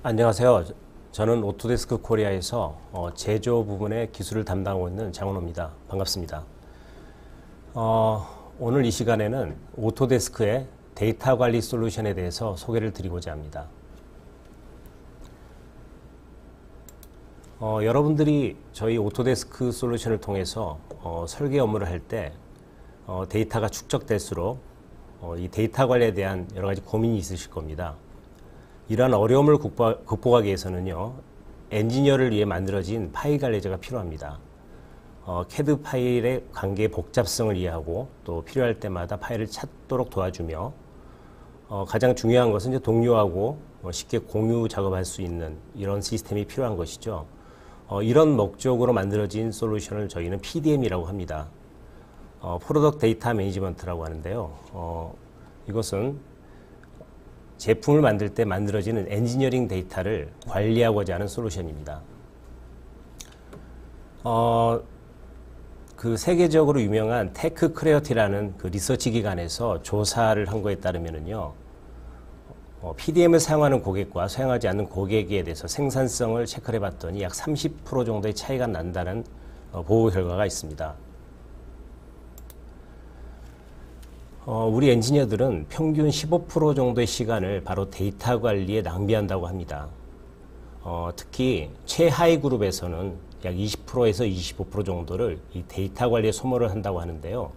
안녕하세요. 저는 오토데스크 코리아에서 제조 부분의 기술을 담당하고 있는 장원호입니다. 반갑습니다. 오늘 이 시간에는 오토데스크의 데이터 관리 솔루션에 대해서 소개를 드리고자 합니다. 여러분들이 저희 오토데스크 솔루션을 통해서 설계 업무를 할 때 데이터가 축적될수록 이 데이터 관리에 대한 여러 가지 고민이 있으실 겁니다. 이러한 어려움을 극복하기 위해서는요, 엔지니어를 위해 만들어진 파일 관리자가 필요합니다. CAD 파일의 관계의 복잡성을 이해하고 또 필요할 때마다 파일을 찾도록 도와주며 가장 중요한 것은 이제 동료하고 쉽게 공유 작업할 수 있는 이런 시스템이 필요한 것이죠. 이런 목적으로 만들어진 솔루션을 저희는 PDM이라고 합니다. 프로덕트 데이터 매니지먼트라고 하는데요. 이것은 제품을 만들 때 만들어지는 엔지니어링 데이터를 관리하고자 하는 솔루션입니다. 그 세계적으로 유명한 테크크레어티라는 그 리서치 기관에서 조사를 한 거에 따르면은요, PDM을 사용하는 고객과 사용하지 않는 고객에 대해서 생산성을 체크를 해봤더니 약 30% 정도의 차이가 난다는 보고 결과가 있습니다. 우리 엔지니어들은 평균 15% 정도의 시간을 바로 데이터 관리에 낭비한다고 합니다. 특히 최하위 그룹에서는 약 20%에서 25% 정도를 이 데이터 관리에 소모를 한다고 하는데요.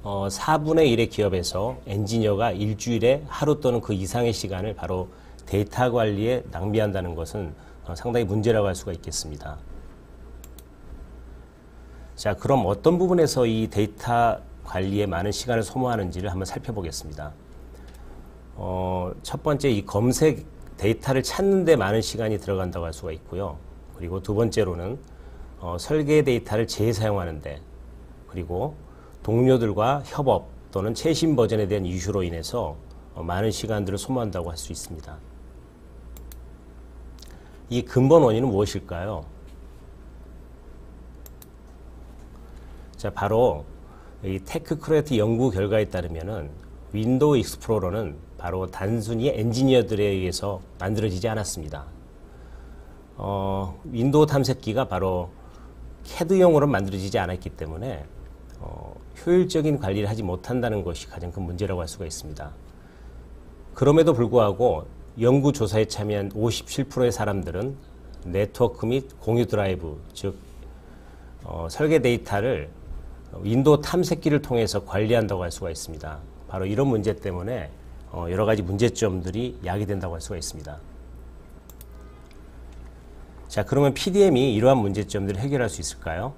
4분의 1의 기업에서 엔지니어가 일주일에 하루 또는 그 이상의 시간을 바로 데이터 관리에 낭비한다는 것은 상당히 문제라고 할 수가 있겠습니다. 자, 그럼 어떤 부분에서 이 데이터 관리에 많은 시간을 소모하는지를 한번 살펴보겠습니다. 첫 번째, 이 검색 데이터를 찾는 데 많은 시간이 들어간다고 할 수가 있고요. 그리고 두 번째로는 설계 데이터를 재사용하는데, 그리고 동료들과 협업 또는 최신 버전에 대한 이슈로 인해서 많은 시간들을 소모한다고 할 수 있습니다. 이 근본 원인은 무엇일까요? 자, 바로 이 테크크레어티 연구 결과에 따르면은 윈도우 익스플로러는 바로 단순히 엔지니어들에 의해서 만들어지지 않았습니다. 윈도우 탐색기가 바로 CAD용으로 만들어지지 않았기 때문에 효율적인 관리를 하지 못한다는 것이 가장 큰 문제라고 할 수가 있습니다. 그럼에도 불구하고 연구조사에 참여한 57%의 사람들은 네트워크 및 공유 드라이브, 즉 설계 데이터를 윈도우 탐색기를 통해서 관리한다고 할 수가 있습니다. 바로 이런 문제 때문에 여러 가지 문제점들이 야기된다고 할 수가 있습니다. 자, 그러면 PDM이 이러한 문제점들을 해결할 수 있을까요?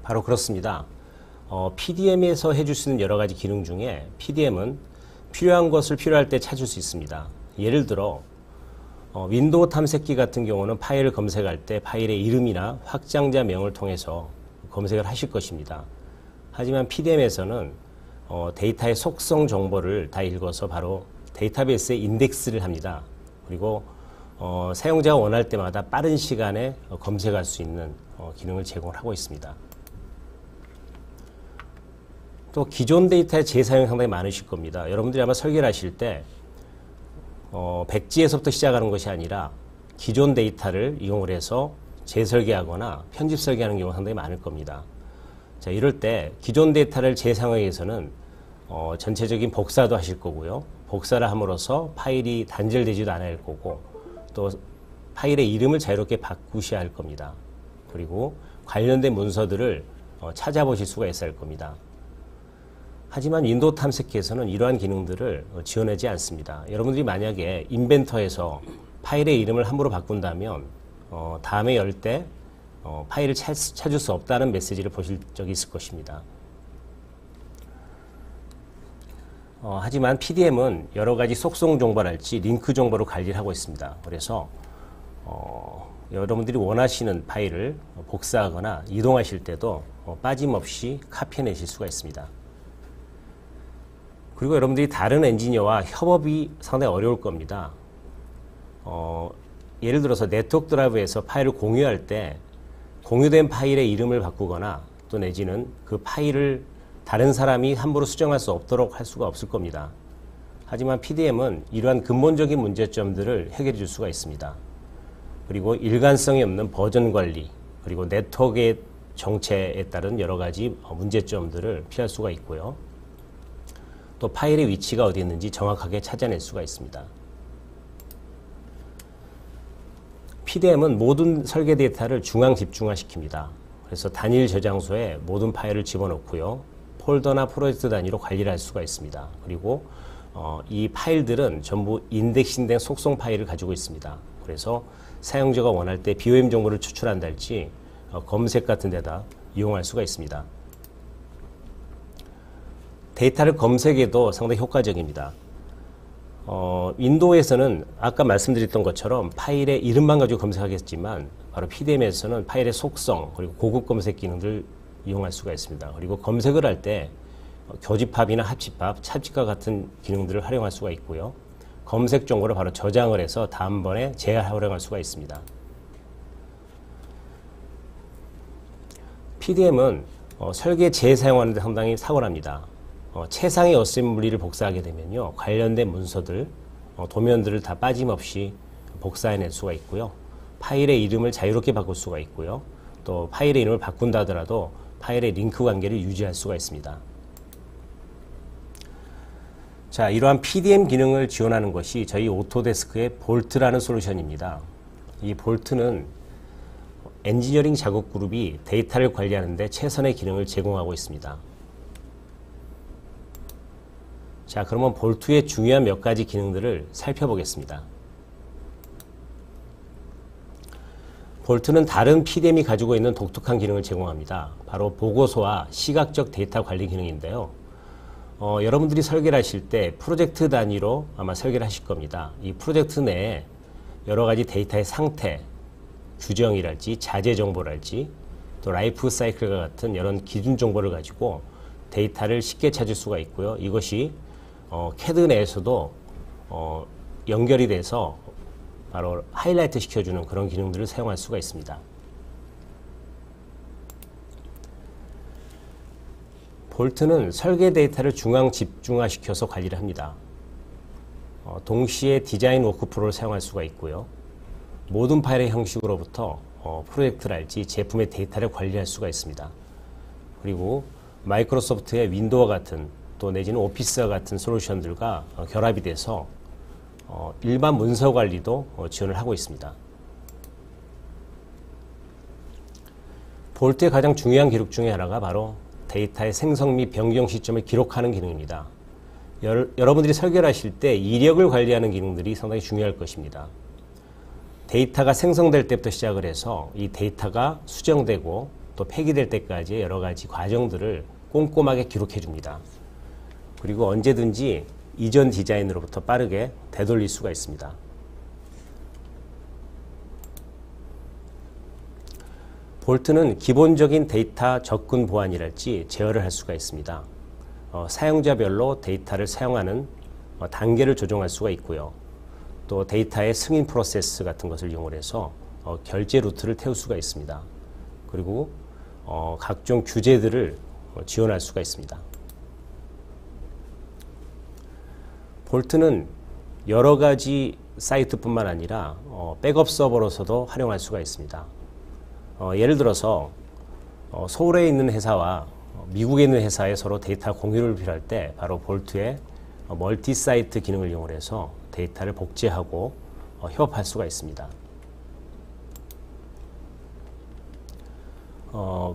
바로 그렇습니다. PDM에서 해줄 수 있는 여러 가지 기능 중에 PDM은 필요한 것을 필요할 때 찾을 수 있습니다. 예를 들어 윈도우 탐색기 같은 경우는 파일을 검색할 때 파일의 이름이나 확장자 명을 통해서 검색을 하실 것입니다. 하지만 PDM에서는 데이터의 속성 정보를 다 읽어서 바로 데이터베이스에 인덱스를 합니다. 그리고 사용자가 원할 때마다 빠른 시간에 검색할 수 있는 기능을 제공을 하고 있습니다. 또 기존 데이터의 재사용이 상당히 많으실 겁니다. 여러분들이 아마 설계를 하실 때 백지에서부터 시작하는 것이 아니라 기존 데이터를 이용을 해서 재설계하거나 편집 설계하는 경우가 상당히 많을 겁니다. 자, 이럴 때 기존 데이터를 재사용하기 위해서는 전체적인 복사도 하실 거고요. 복사를 함으로써 파일이 단절되지도 않아야 할 거고, 또 파일의 이름을 자유롭게 바꾸셔야 할 겁니다. 그리고 관련된 문서들을 찾아보실 수가 있어야 할 겁니다. 하지만 윈도우 탐색기에서는 이러한 기능들을 지원하지 않습니다. 여러분들이 만약에 인벤터에서 파일의 이름을 함부로 바꾼다면 다음에 열 때 파일을 찾을 수 없다는 메시지를 보실 적이 있을 것입니다. 하지만 PDM은 여러 가지 속성 정보랄지 링크 정보를 관리를 하고 있습니다. 그래서 여러분들이 원하시는 파일을 복사하거나 이동하실 때도 빠짐없이 카피해내실 수가 있습니다. 그리고 여러분들이 다른 엔지니어와 협업이 상당히 어려울 겁니다. 예를 들어서 네트워크 드라이브에서 파일을 공유할 때 공유된 파일의 이름을 바꾸거나 또 내지는 그 파일을 다른 사람이 함부로 수정할 수 없도록 할 수가 없을 겁니다. 하지만 PDM은 이러한 근본적인 문제점들을 해결해 줄 수가 있습니다. 그리고 일관성이 없는 버전 관리, 그리고 네트워크의 정체에 따른 여러 가지 문제점들을 피할 수가 있고요. 또 파일의 위치가 어디 있는지 정확하게 찾아낼 수가 있습니다. PDM은 모든 설계 데이터를 중앙 집중화시킵니다. 그래서 단일 저장소에 모든 파일을 집어넣고요. 폴더나 프로젝트 단위로 관리를 할 수가 있습니다. 그리고 이 파일들은 전부 인덱싱된 속성 파일을 가지고 있습니다. 그래서 사용자가 원할 때 BOM 정보를 추출한달지 검색 같은 데다 이용할 수가 있습니다. 데이터를 검색해도 상당히 효과적입니다. 윈도우에서는 아까 말씀드렸던 것처럼 파일의 이름만 가지고 검색하겠지만 바로 PDM에서는 파일의 속성 그리고 고급 검색 기능들을 이용할 수가 있습니다. 그리고 검색을 할 때 교집합이나 합집합, 찹집과 같은 기능들을 활용할 수가 있고요. 검색 정보를 바로 저장을 해서 다음번에 재활용할 수가 있습니다. PDM은 설계 재사용하는 데 상당히 탁월합니다. 최상의 어셈블리를 복사하게 되면요. 관련된 문서들, 도면들을 다 빠짐없이 복사해낼 수가 있고요. 파일의 이름을 자유롭게 바꿀 수가 있고요. 또 파일의 이름을 바꾼다 하더라도 파일의 링크 관계를 유지할 수가 있습니다. 자, 이러한 PDM 기능을 지원하는 것이 저희 오토데스크의 볼트라는 솔루션입니다. 이 볼트는 엔지니어링 작업 그룹이 데이터를 관리하는 데 최선의 기능을 제공하고 있습니다. 자, 그러면 볼트의 중요한 몇 가지 기능들을 살펴보겠습니다. 볼트는 다른 PDM이 가지고 있는 독특한 기능을 제공합니다. 바로 보고서와 시각적 데이터 관리 기능인데요. 여러분들이 설계를 하실 때 프로젝트 단위로 아마 설계를 하실 겁니다. 이 프로젝트 내에 여러 가지 데이터의 상태, 규정이랄지 자재 정보랄지 또 라이프 사이클과 같은 이런 기준 정보를 가지고 데이터를 쉽게 찾을 수가 있고요. 이것이 CAD 내에서도 연결이 돼서 바로 하이라이트 시켜주는 그런 기능들을 사용할 수가 있습니다. 볼트는 설계 데이터를 중앙 집중화시켜서 관리를 합니다. 동시에 디자인 워크프로를 사용할 수가 있고요. 모든 파일의 형식으로부터 프로젝트랄지 제품의 데이터를 관리할 수가 있습니다. 그리고 마이크로소프트의 윈도우와 같은 또 내지는 오피스와 같은 솔루션들과 결합이 돼서 일반 문서 관리도 지원을 하고 있습니다. 볼트의 가장 중요한 기록 중에 하나가 바로 데이터의 생성 및 변경 시점을 기록하는 기능입니다. 여러분들이 설계를 하실 때 이력을 관리하는 기능들이 상당히 중요할 것입니다. 데이터가 생성될 때부터 시작을 해서 이 데이터가 수정되고 또 폐기될 때까지의 여러 가지 과정들을 꼼꼼하게 기록해 줍니다. 그리고 언제든지 이전 디자인으로부터 빠르게 되돌릴 수가 있습니다. 볼트는 기본적인 데이터 접근 보안이랄지 제어를 할 수가 있습니다. 사용자별로 데이터를 사용하는 단계를 조정할 수가 있고요. 또 데이터의 승인 프로세스 같은 것을 이용해서 결제 루트를 태울 수가 있습니다. 그리고 각종 규제들을 지원할 수가 있습니다. 볼트는 여러 가지 사이트뿐만 아니라 백업 서버로서도 활용할 수가 있습니다. 예를 들어서 서울에 있는 회사와 미국에 있는 회사에 서로 데이터 공유를 필요할 때 바로 볼트의 멀티 사이트 기능을 이용해서 데이터를 복제하고 협업할 수가 있습니다.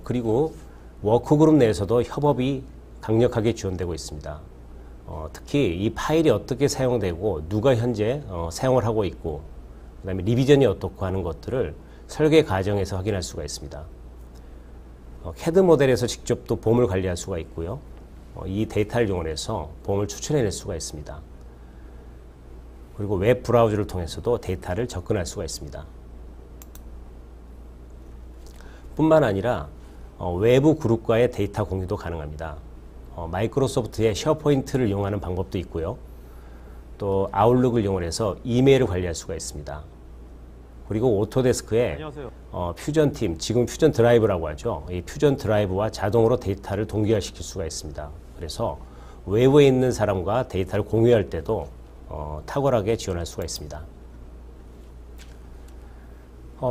그리고 워크그룹 내에서도 협업이 강력하게 지원되고 있습니다. 특히 이 파일이 어떻게 사용되고 누가 현재 사용을 하고 있고 그 다음에 리비전이 어떻고 하는 것들을 설계 과정에서 확인할 수가 있습니다. CAD 모델에서 직접 또 봄을 관리할 수가 있고요. 이 데이터를 이용해서 봄을 추출해낼 수가 있습니다. 그리고 웹 브라우저를 통해서도 데이터를 접근할 수가 있습니다. 뿐만 아니라 외부 그룹과의 데이터 공유도 가능합니다. 마이크로소프트의 쉐어포인트를 이용하는 방법도 있고요. 또 아웃룩을 이용해서 이메일을 관리할 수가 있습니다. 그리고 오토데스크에 퓨전 팀, 지금 퓨전 드라이브라고 하죠. 이 퓨전 드라이브와 자동으로 데이터를 동기화시킬 수가 있습니다. 그래서 외부에 있는 사람과 데이터를 공유할 때도 탁월하게 지원할 수가 있습니다.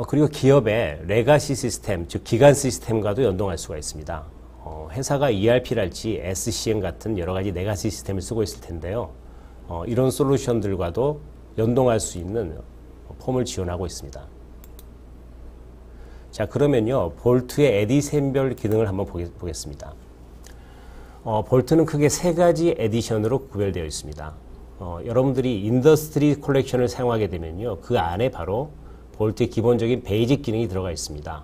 그리고 기업의 레가시 시스템, 즉 기간 시스템과도 연동할 수가 있습니다. 회사가 ERP랄지 SCM 같은 여러 가지 레가시 시스템을 쓰고 있을 텐데요. 이런 솔루션들과도 연동할 수 있는 폼을 지원하고 있습니다. 자, 그러면요, 볼트의 에디션별 기능을 한번 보겠습니다. 볼트는 크게 세 가지 에디션으로 구별되어 있습니다. 여러분들이 인더스트리 컬렉션을 사용하게 되면요, 그 안에 바로 볼트의 기본적인 베이직 기능이 들어가 있습니다.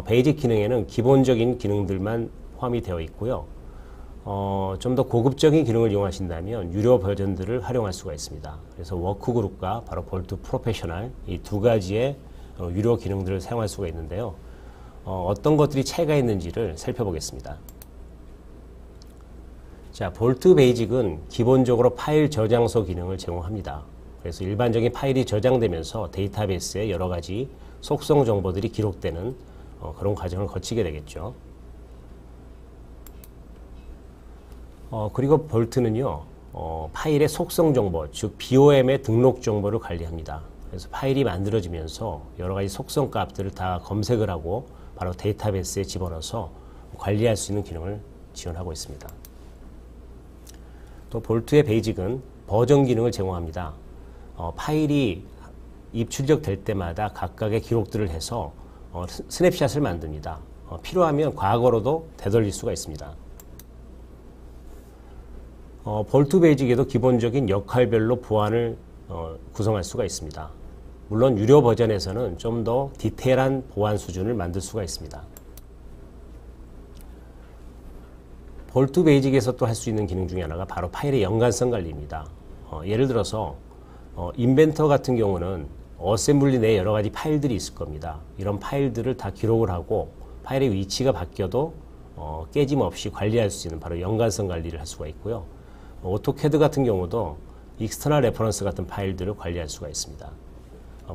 베이직 기능에는 기본적인 기능들만 포함이 되어 있고요. 좀 더 고급적인 기능을 이용하신다면 유료 버전들을 활용할 수가 있습니다. 그래서 워크그룹과 바로 볼트 프로페셔널 이 두 가지의 유료 기능들을 사용할 수가 있는데요. 어떤 것들이 차이가 있는지를 살펴보겠습니다. 자, 볼트 베이직은 기본적으로 파일 저장소 기능을 제공합니다. 그래서 일반적인 파일이 저장되면서 데이터베이스에 여러 가지 속성 정보들이 기록되는 그런 과정을 거치게 되겠죠. 그리고 볼트는요, 파일의 속성 정보, 즉 BOM의 등록 정보를 관리합니다. 그래서 파일이 만들어지면서 여러 가지 속성 값들을 다 검색을 하고 바로 데이터베이스에 집어넣어서 관리할 수 있는 기능을 지원하고 있습니다. 또 볼트의 베이직은 버전 기능을 제공합니다. 파일이 입출력될 때마다 각각의 기록들을 해서 스냅샷을 만듭니다. 필요하면 과거로도 되돌릴 수가 있습니다. 볼트 베이직에도 기본적인 역할별로 보안을 구성할 수가 있습니다. 물론 유료 버전에서는 좀 더 디테일한 보안 수준을 만들 수가 있습니다. 볼트 베이직에서 또 할 수 있는 기능 중에 하나가 바로 파일의 연관성 관리입니다. 예를 들어서 인벤터 같은 경우는 어셈블리 내에 여러 가지 파일들이 있을 겁니다. 이런 파일들을 다 기록을 하고 파일의 위치가 바뀌어도 깨짐 없이 관리할 수 있는 바로 연관성 관리를 할 수가 있고요. 오토캐드 같은 경우도 익스터널 레퍼런스 같은 파일들을 관리할 수가 있습니다.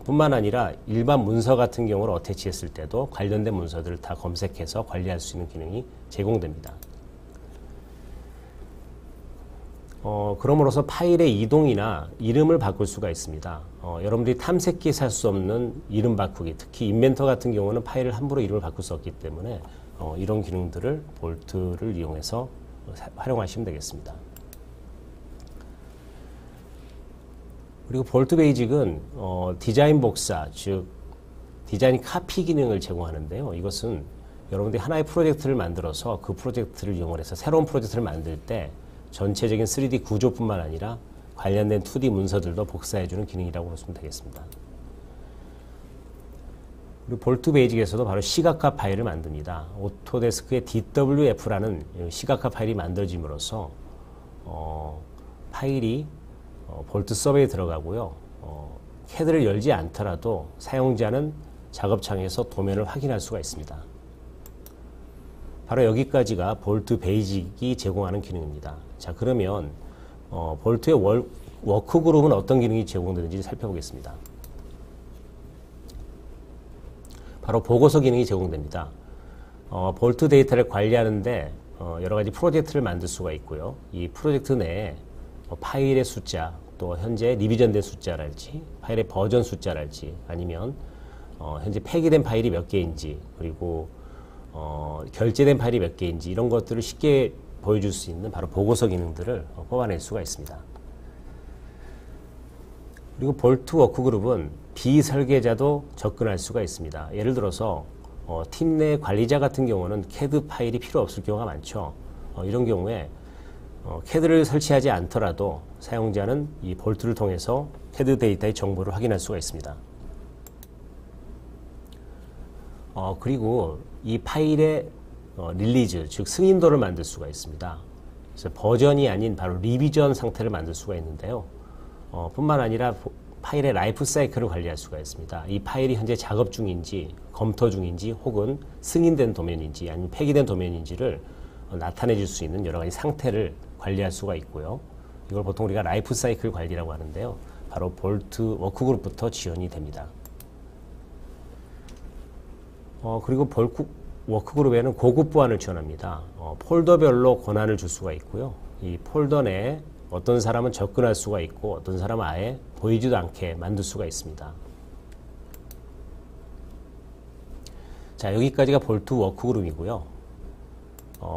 뿐만 아니라 일반 문서 같은 경우를 어태치했을 때도 관련된 문서들을 다 검색해서 관리할 수 있는 기능이 제공됩니다. 그럼으로써 파일의 이동이나 이름을 바꿀 수가 있습니다. 여러분들이 탐색기에 살 수 없는 이름 바꾸기, 특히 인벤터 같은 경우는 파일을 함부로 이름을 바꿀 수 없기 때문에 이런 기능들을 볼트를 이용해서 활용하시면 되겠습니다. 그리고 볼트 베이직은 디자인 복사, 즉 디자인 카피 기능을 제공하는데요. 이것은 여러분들이 하나의 프로젝트를 만들어서 그 프로젝트를 이용해서 새로운 프로젝트를 만들 때 전체적인 3D 구조뿐만 아니라 관련된 2D 문서들도 복사해주는 기능이라고 보시면 되겠습니다. 그리고 볼트 베이직에서도 바로 시각화 파일을 만듭니다. 오토데스크의 DWF라는 시각화 파일이 만들어짐으로써 파일이 볼트 서버에 들어가고요. 캐드를 열지 않더라도 사용자는 작업창에서 도면을 확인할 수가 있습니다. 바로 여기까지가 볼트 베이직이 제공하는 기능입니다. 자, 그러면 볼트의 워크그룹은 어떤 기능이 제공되는지 살펴보겠습니다. 바로 보고서 기능이 제공됩니다. 볼트 데이터를 관리하는데 여러 가지 프로젝트를 만들 수가 있고요. 이 프로젝트 내에 파일의 숫자, 또 현재 리비전된 숫자랄지, 파일의 버전 숫자랄지, 아니면 현재 폐기된 파일이 몇 개인지, 그리고 결제된 파일이 몇 개인지 이런 것들을 쉽게 보여줄 수 있는 바로 보고서 기능들을 뽑아낼 수가 있습니다. 그리고 볼트 워크그룹은 비설계자도 접근할 수가 있습니다. 예를 들어서 팀 내 관리자 같은 경우는 캐드 파일이 필요 없을 경우가 많죠. 이런 경우에 캐드를 설치하지 않더라도 사용자는 이 볼트를 통해서 캐드 데이터의 정보를 확인할 수가 있습니다. 그리고 이 파일의 릴리즈, 즉 승인도를 만들 수가 있습니다. 그래서 버전이 아닌 바로 리비전 상태를 만들 수가 있는데요. 뿐만 아니라 파일의 라이프 사이클을 관리할 수가 있습니다. 이 파일이 현재 작업 중인지, 검토 중인지, 혹은 승인된 도면인지, 아니면 폐기된 도면인지를 나타내 줄 수 있는 여러 가지 상태를 관리할 수가 있고요. 이걸 보통 우리가 라이프 사이클 관리라고 하는데요. 바로 볼트 워크그룹부터 지원이 됩니다. 그리고 볼트 워크그룹에는 고급 보안을 지원합니다. 폴더별로 권한을 줄 수가 있고요. 이 폴더 내에 어떤 사람은 접근할 수가 있고 어떤 사람은 아예 보이지도 않게 만들 수가 있습니다. 자, 여기까지가 볼트 워크그룹이고요.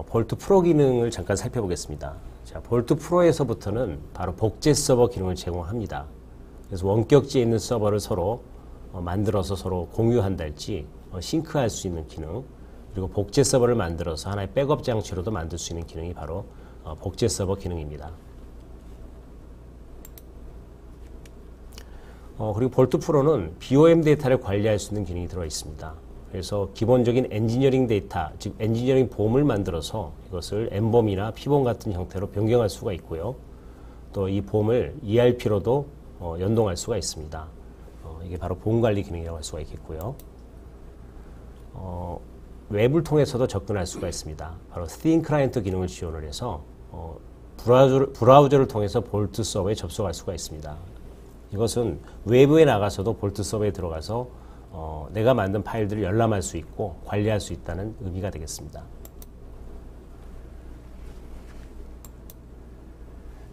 볼트 프로 기능을 잠깐 살펴보겠습니다. 자, 볼트 프로에서부터는 바로 복제 서버 기능을 제공합니다. 그래서 원격지에 있는 서버를 서로 만들어서 서로 공유한달지 싱크할 수 있는 기능, 그리고 복제 서버를 만들어서 하나의 백업 장치로도 만들 수 있는 기능이 바로 복제 서버 기능입니다. 그리고 볼트 프로는 BOM 데이터를 관리할 수 있는 기능이 들어 있습니다. 그래서 기본적인 엔지니어링 데이터, 즉 엔지니어링 봄을 만들어서 이것을 N봄이나 P봄 같은 형태로 변경할 수가 있고요. 또 이 봄을 ERP로도 연동할 수가 있습니다. 이게 바로 봄 관리 기능이라고 할 수가 있겠고요. 웹을 통해서도 접근할 수가 있습니다. 바로 스팀 클라이언트 기능을 지원을 해서 브라우저를 통해서 볼트 서버에 접속할 수가 있습니다. 이것은 외부에 나가서도 볼트 서버에 들어가서 내가 만든 파일들을 열람할 수 있고 관리할 수 있다는 의미가 되겠습니다.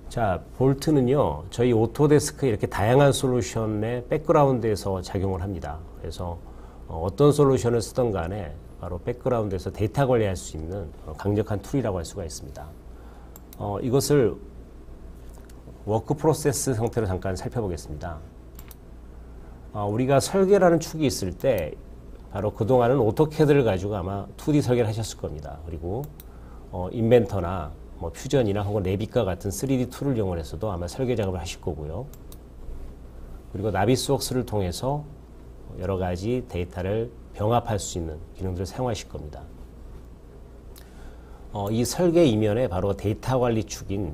자, 볼트는요, 저희 오토데스크 이렇게 다양한 솔루션의 백그라운드에서 작용을 합니다. 그래서 어떤 솔루션을 쓰던 간에 바로 백그라운드에서 데이터 관리할 수 있는 강력한 툴이라고 할 수가 있습니다. 이것을 워크 프로세스 형태로 잠깐 살펴보겠습니다. 우리가 설계라는 축이 있을 때 바로 그동안은 오토캐드를 가지고 아마 2D 설계를 하셨을 겁니다. 그리고 인벤터나 퓨전이나 혹은 레빗과 같은 3D 툴을 이용해서도 아마 설계 작업을 하실 거고요. 그리고 나비스웍스를 통해서 여러 가지 데이터를 병합할 수 있는 기능들을 사용하실 겁니다. 이 설계 이면에 바로 데이터 관리 축인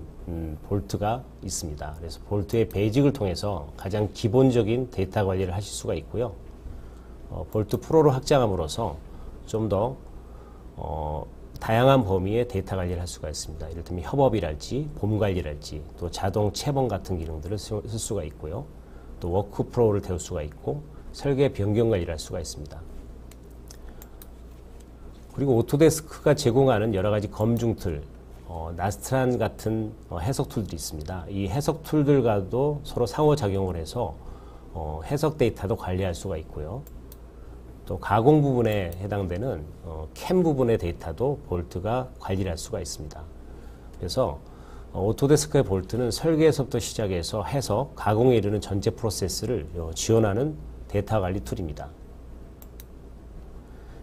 볼트가 있습니다. 그래서 볼트의 베이직을 통해서 가장 기본적인 데이터 관리를 하실 수가 있고요. 볼트 프로로 확장함으로써 좀 더 다양한 범위의 데이터 관리를 할 수가 있습니다. 이를테면 협업이랄지 봄 관리랄지 또 자동 채범 같은 기능들을 쓸 수가 있고요. 또 워크 프로를 태울 수가 있고 설계 변경 관리를 할 수가 있습니다. 그리고 오토데스크가 제공하는 여러 가지 검증 툴, 나스트란 같은 해석 툴들이 있습니다. 이 해석 툴들과도 서로 상호작용을 해서 해석 데이터도 관리할 수가 있고요. 또 가공 부분에 해당되는 캠 부분의 데이터도 볼트가 관리를 할 수가 있습니다. 그래서 오토데스크의 볼트는 설계에서부터 시작해서 해석, 가공에 이르는 전체 프로세스를 지원하는 데이터 관리 툴입니다.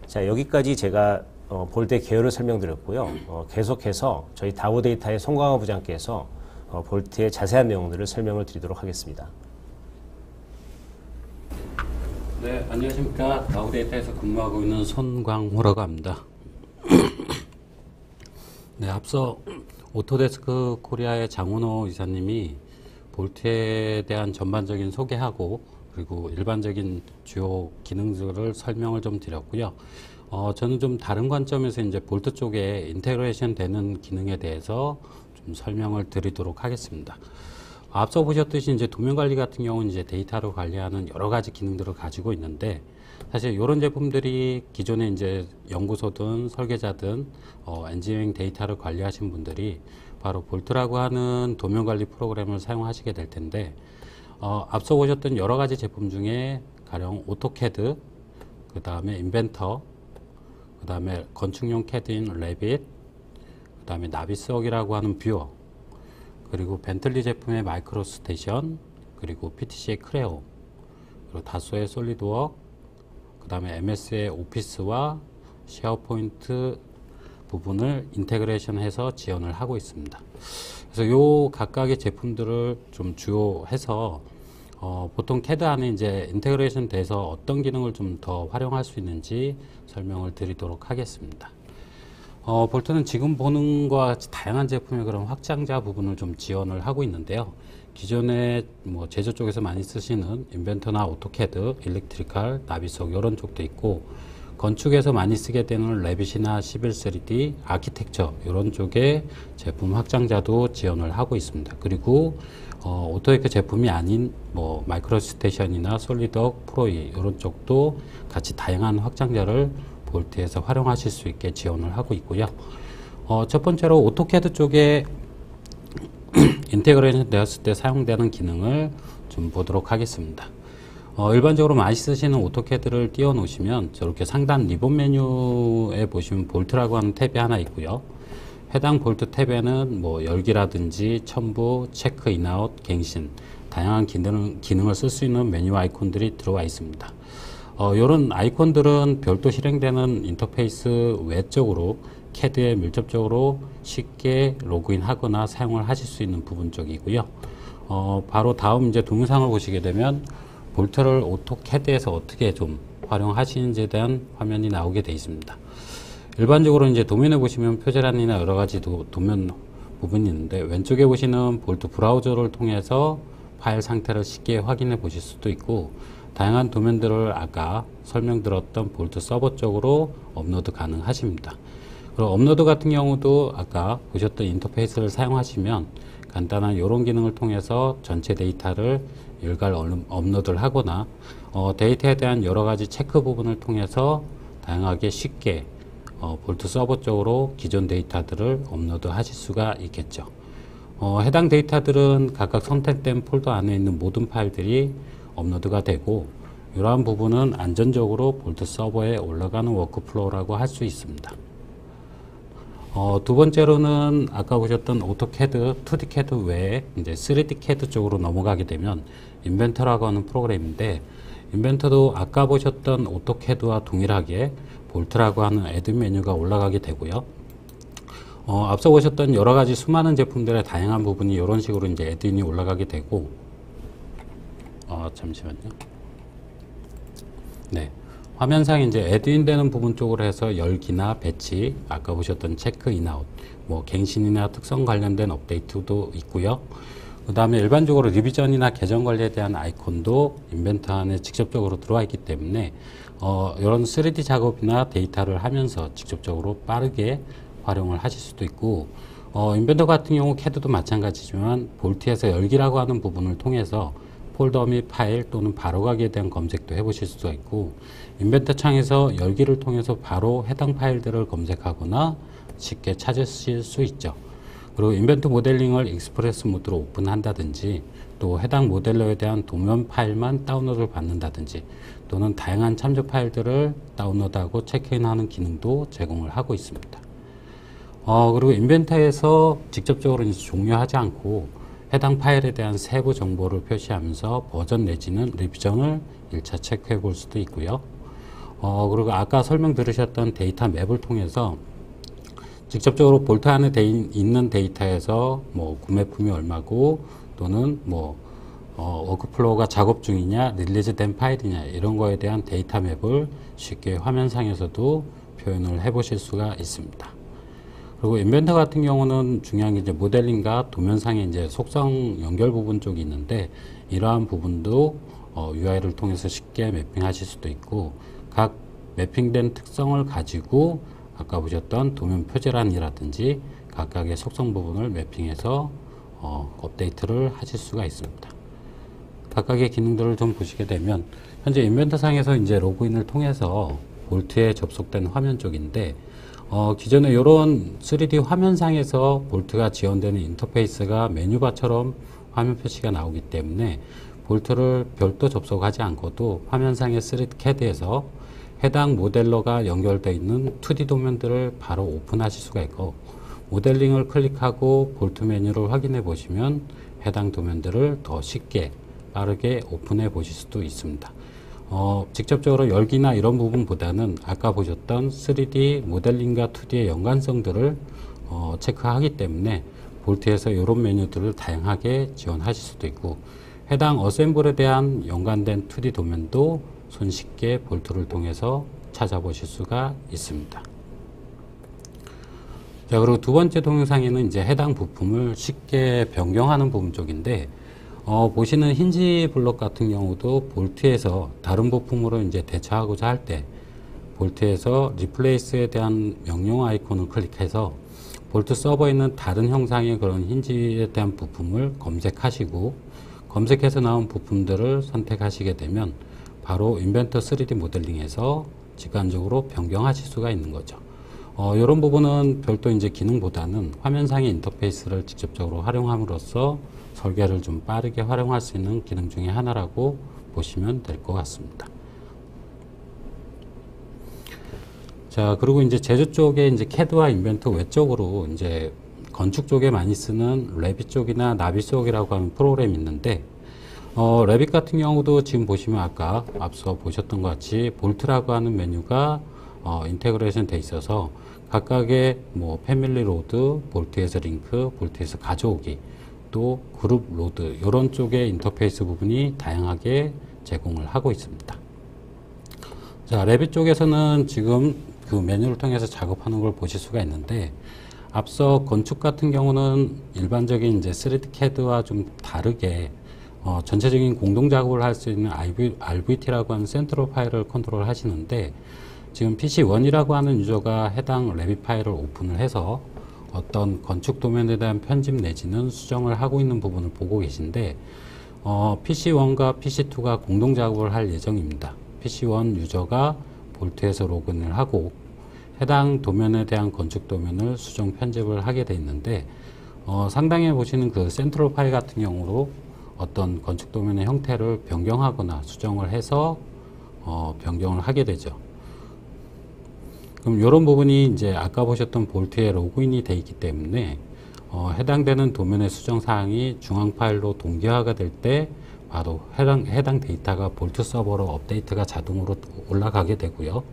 자, 여기까지 제가 볼트의 개요를 설명드렸고요. 계속해서 저희 다우데이터의 송강호 부장께서 볼트의 자세한 내용들을 설명을 드리도록 하겠습니다. 네, 안녕하십니까. 다우데이터에서 근무하고 있는 손광호라고 합니다. 네, 앞서 오토데스크 코리아의 장훈호 이사님이 볼트에 대한 전반적인 소개하고 그리고 일반적인 주요 기능들을 설명을 좀 드렸고요. 저는 좀 다른 관점에서 이제 볼트 쪽에 인테그레이션 되는 기능에 대해서 좀 설명을 드리도록 하겠습니다. 앞서 보셨듯이 이제 도면 관리 같은 경우는 이제 데이터를 관리하는 여러 가지 기능들을 가지고 있는데 사실 이런 제품들이 기존에 이제 연구소든 설계자든 엔지니어링 데이터를 관리하신 분들이 바로 볼트라고 하는 도면 관리 프로그램을 사용하시게 될 텐데 앞서 보셨던 여러 가지 제품 중에 가령 오토캐드, 그 다음에 인벤터, 그 다음에 건축용 캐드인 레빗, 그 다음에 나비스웍이라고 하는 뷰어, 그리고 벤틀리 제품의 마이크로 스테이션, 그리고 PTC의 크레오, 그리고 다소의 솔리드웍, 그 다음에 MS의 오피스와 쉐어포인트 부분을 인테그레이션 해서 지원을 하고 있습니다. 그래서 요 각각의 제품들을 좀 주요해서 보통 CAD 안에 이제 인테그레이션 돼서 어떤 기능을 좀 더 활용할 수 있는지 설명을 드리도록 하겠습니다. 볼트는 지금 보는 것과 같이 다양한 제품의 그런 확장자 부분을 좀 지원을 하고 있는데요. 기존에 뭐 제조 쪽에서 많이 쓰시는 인벤터나 오토캐드, 일렉트리칼, 나비스웍 이런 쪽도 있고 건축에서 많이 쓰게 되는 레빗이나 시빌 3D, 아키텍처 이런 쪽의 제품 확장자도 지원을 하고 있습니다. 그리고 오토데스크 제품이 아닌 뭐 마이크로스테이션이나 솔리드웍 프로이 이런 쪽도 같이 다양한 확장자를 볼트에서 활용하실 수 있게 지원을 하고 있고요. 첫 번째로 오토캐드 쪽에 인테그레이션 되었을 때 사용되는 기능을 좀 보도록 하겠습니다. 일반적으로 많이 쓰시는 오토캐드를 띄워 놓으시면 저렇게 상단 리본 메뉴에 보시면 볼트라고 하는 탭이 하나 있고요. 해당 볼트 탭에는 뭐 열기라든지 첨부, 체크, 인아웃, 갱신 다양한 기능을 쓸 수 있는 메뉴 아이콘들이 들어와 있습니다. 이런 아이콘들은 별도 실행되는 인터페이스 외적으로 캐드에 밀접적으로 쉽게 로그인하거나 사용을 하실 수 있는 부분 쪽이고요. 바로 다음 이제 동영상을 보시게 되면 볼트를 오토캐드에서 어떻게 좀 활용하시는지에 대한 화면이 나오게 되어 있습니다. 일반적으로 이제 도면에 보시면 표제란이나 여러 가지 도면 부분이 있는데 왼쪽에 보시는 볼트 브라우저를 통해서 파일 상태를 쉽게 확인해 보실 수도 있고 다양한 도면들을 아까 설명드렸던 볼트 서버 쪽으로 업로드 가능하십니다. 그리고 업로드 같은 경우도 아까 보셨던 인터페이스를 사용하시면 간단한 이런 기능을 통해서 전체 데이터를 일괄 업로드를 하거나 데이터에 대한 여러 가지 체크 부분을 통해서 다양하게 쉽게 볼트 서버 쪽으로 기존 데이터들을 업로드 하실 수가 있겠죠. 해당 데이터들은 각각 선택된 폴더 안에 있는 모든 파일들이 업로드가 되고 이러한 부분은 안전적으로 볼트 서버에 올라가는 워크플로우라고 할 수 있습니다. 두 번째로는 아까 보셨던 오토캐드, 2D 캐드 외에 이제 3D 캐드 쪽으로 넘어가게 되면 인벤터라고 하는 프로그램인데 인벤터도 아까 보셨던 오토캐드와 동일하게 볼트라고 하는 애드 메뉴가 올라가게 되고요. 앞서 보셨던 여러 가지 수많은 제품들의 다양한 부분이 이런 식으로 이제 애드인이 올라가게 되고, 잠시만요. 네. 화면상에 이제 애드인 되는 부분 쪽으로 해서 열기나 배치, 아까 보셨던 체크 인아웃, 뭐 갱신이나 특성 관련된 업데이트도 있고요. 그 다음에 일반적으로 리비전이나 계정 관리에 대한 아이콘도 인벤터 안에 직접적으로 들어와 있기 때문에 이런 3D 작업이나 데이터를 하면서 직접적으로 빠르게 활용을 하실 수도 있고, 인벤터 같은 경우 캐드도 마찬가지지만 볼트에서 열기라고 하는 부분을 통해서 폴더 및 파일 또는 바로가기에 대한 검색도 해보실 수가 있고, 인벤터 창에서 열기를 통해서 바로 해당 파일들을 검색하거나 쉽게 찾으실 수 있죠. 그리고 인벤터 모델링을 익스프레스 모드로 오픈한다든지 또 해당 모델러에 대한 도면 파일만 다운로드를 받는다든지 또는 다양한 참조 파일들을 다운로드하고 체크인하는 기능도 제공을 하고 있습니다. 그리고 인벤터에서 직접적으로 이제 종료하지 않고 해당 파일에 대한 세부 정보를 표시하면서 버전 내지는 리비전을 1차 체크해 볼 수도 있고요. 그리고 아까 설명 들으셨던 데이터 맵을 통해서 직접적으로 볼트 안에 있는 데이터에서 뭐 구매품이 얼마고 또는 뭐 워크플로우가 작업 중이냐, 릴리즈 된 파일이냐 이런 거에 대한 데이터 맵을 쉽게 화면상에서도 표현을 해 보실 수가 있습니다. 그리고 인벤터 같은 경우는 중요한 게 이제 모델링과 도면상의 이제 속성 연결 부분 쪽이 있는데 이러한 부분도 UI를 통해서 쉽게 매핑하실 수도 있고 각 매핑된 특성을 가지고 아까 보셨던 도면 표제란이라든지 각각의 속성 부분을 매핑해서 업데이트를 하실 수가 있습니다. 각각의 기능들을 좀 보시게 되면 현재 인벤터 상에서 이제 로그인을 통해서 볼트에 접속된 화면 쪽인데 기존에 이런 3D 화면상에서 볼트가 지원되는 인터페이스가 메뉴바처럼 화면 표시가 나오기 때문에 볼트를 별도 접속하지 않고도 화면상의 3D CAD에서 해당 모델러가 연결되어 있는 2D 도면들을 바로 오픈하실 수가 있고 모델링을 클릭하고 볼트 메뉴를 확인해 보시면 해당 도면들을 더 쉽게 빠르게 오픈해 보실 수도 있습니다. 직접적으로 열기나 이런 부분보다는 아까 보셨던 3D 모델링과 2D의 연관성들을 체크하기 때문에 볼트에서 이런 메뉴들을 다양하게 지원하실 수도 있고 해당 어셈블에 대한 연관된 2D 도면도 손쉽게 볼트를 통해서 찾아보실 수가 있습니다. 자, 그리고 두 번째 동영상에는 이제 해당 부품을 쉽게 변경하는 부분 쪽인데 보시는 힌지 블록 같은 경우도 볼트에서 다른 부품으로 이제 대처하고자 할 때 볼트에서 리플레이스에 대한 명령 아이콘을 클릭해서 볼트 서버에 있는 다른 형상의 그런 힌지에 대한 부품을 검색하시고 검색해서 나온 부품들을 선택하시게 되면 바로 인벤터 3D 모델링에서 직관적으로 변경하실 수가 있는 거죠. 이런 부분은 별도 이제 기능보다는 화면상의 인터페이스를 직접적으로 활용함으로써 설계를 좀 빠르게 활용할 수 있는 기능 중에 하나라고 보시면 될 것 같습니다. 자, 그리고 이제 제조 쪽에 이제 CAD와 인벤터 외적으로 이제 건축 쪽에 많이 쓰는 레빗 쪽이나 나비 쪽이라고 하는 프로그램이 있는데, 레빗 같은 경우도 지금 보시면 아까 앞서 보셨던 것 같이 볼트라고 하는 메뉴가 인테그레이션 돼 있어서 각각의 뭐 패밀리 로드, 볼트에서 링크, 볼트에서 가져오기, 또 그룹 로드 이런 쪽의 인터페이스 부분이 다양하게 제공을 하고 있습니다. 자, 레빗 쪽에서는 지금 그 메뉴를 통해서 작업하는 걸 보실 수가 있는데, 앞서 건축 같은 경우는 일반적인 이제 3D CAD와 좀 다르게 전체적인 공동 작업을 할 수 있는 RVT라고 하는 센트럴 파일을 컨트롤 하시는데, 지금 PC1이라고 하는 유저가 해당 레빗 파일을 오픈을 해서 어떤 건축 도면에 대한 편집 내지는 수정을 하고 있는 부분을 보고 계신데, PC1과 PC2가 공동 작업을 할 예정입니다. PC1 유저가 볼트에서 로그인을 하고 해당 도면에 대한 건축 도면을 수정 편집을 하게 돼 있는데, 상단에 보시는 그 센트럴 파일 같은 경우로 어떤 건축 도면의 형태를 변경하거나 수정을 해서 변경을 하게 되죠. 그럼 이런 부분이 이제 아까 보셨던 볼트에 로그인이 되어 있기 때문에 해당되는 도면의 수정 사항이 중앙 파일로 동기화가 될 때 바로 해당 데이터가 볼트 서버로 업데이트가 자동으로 올라가게 되고요.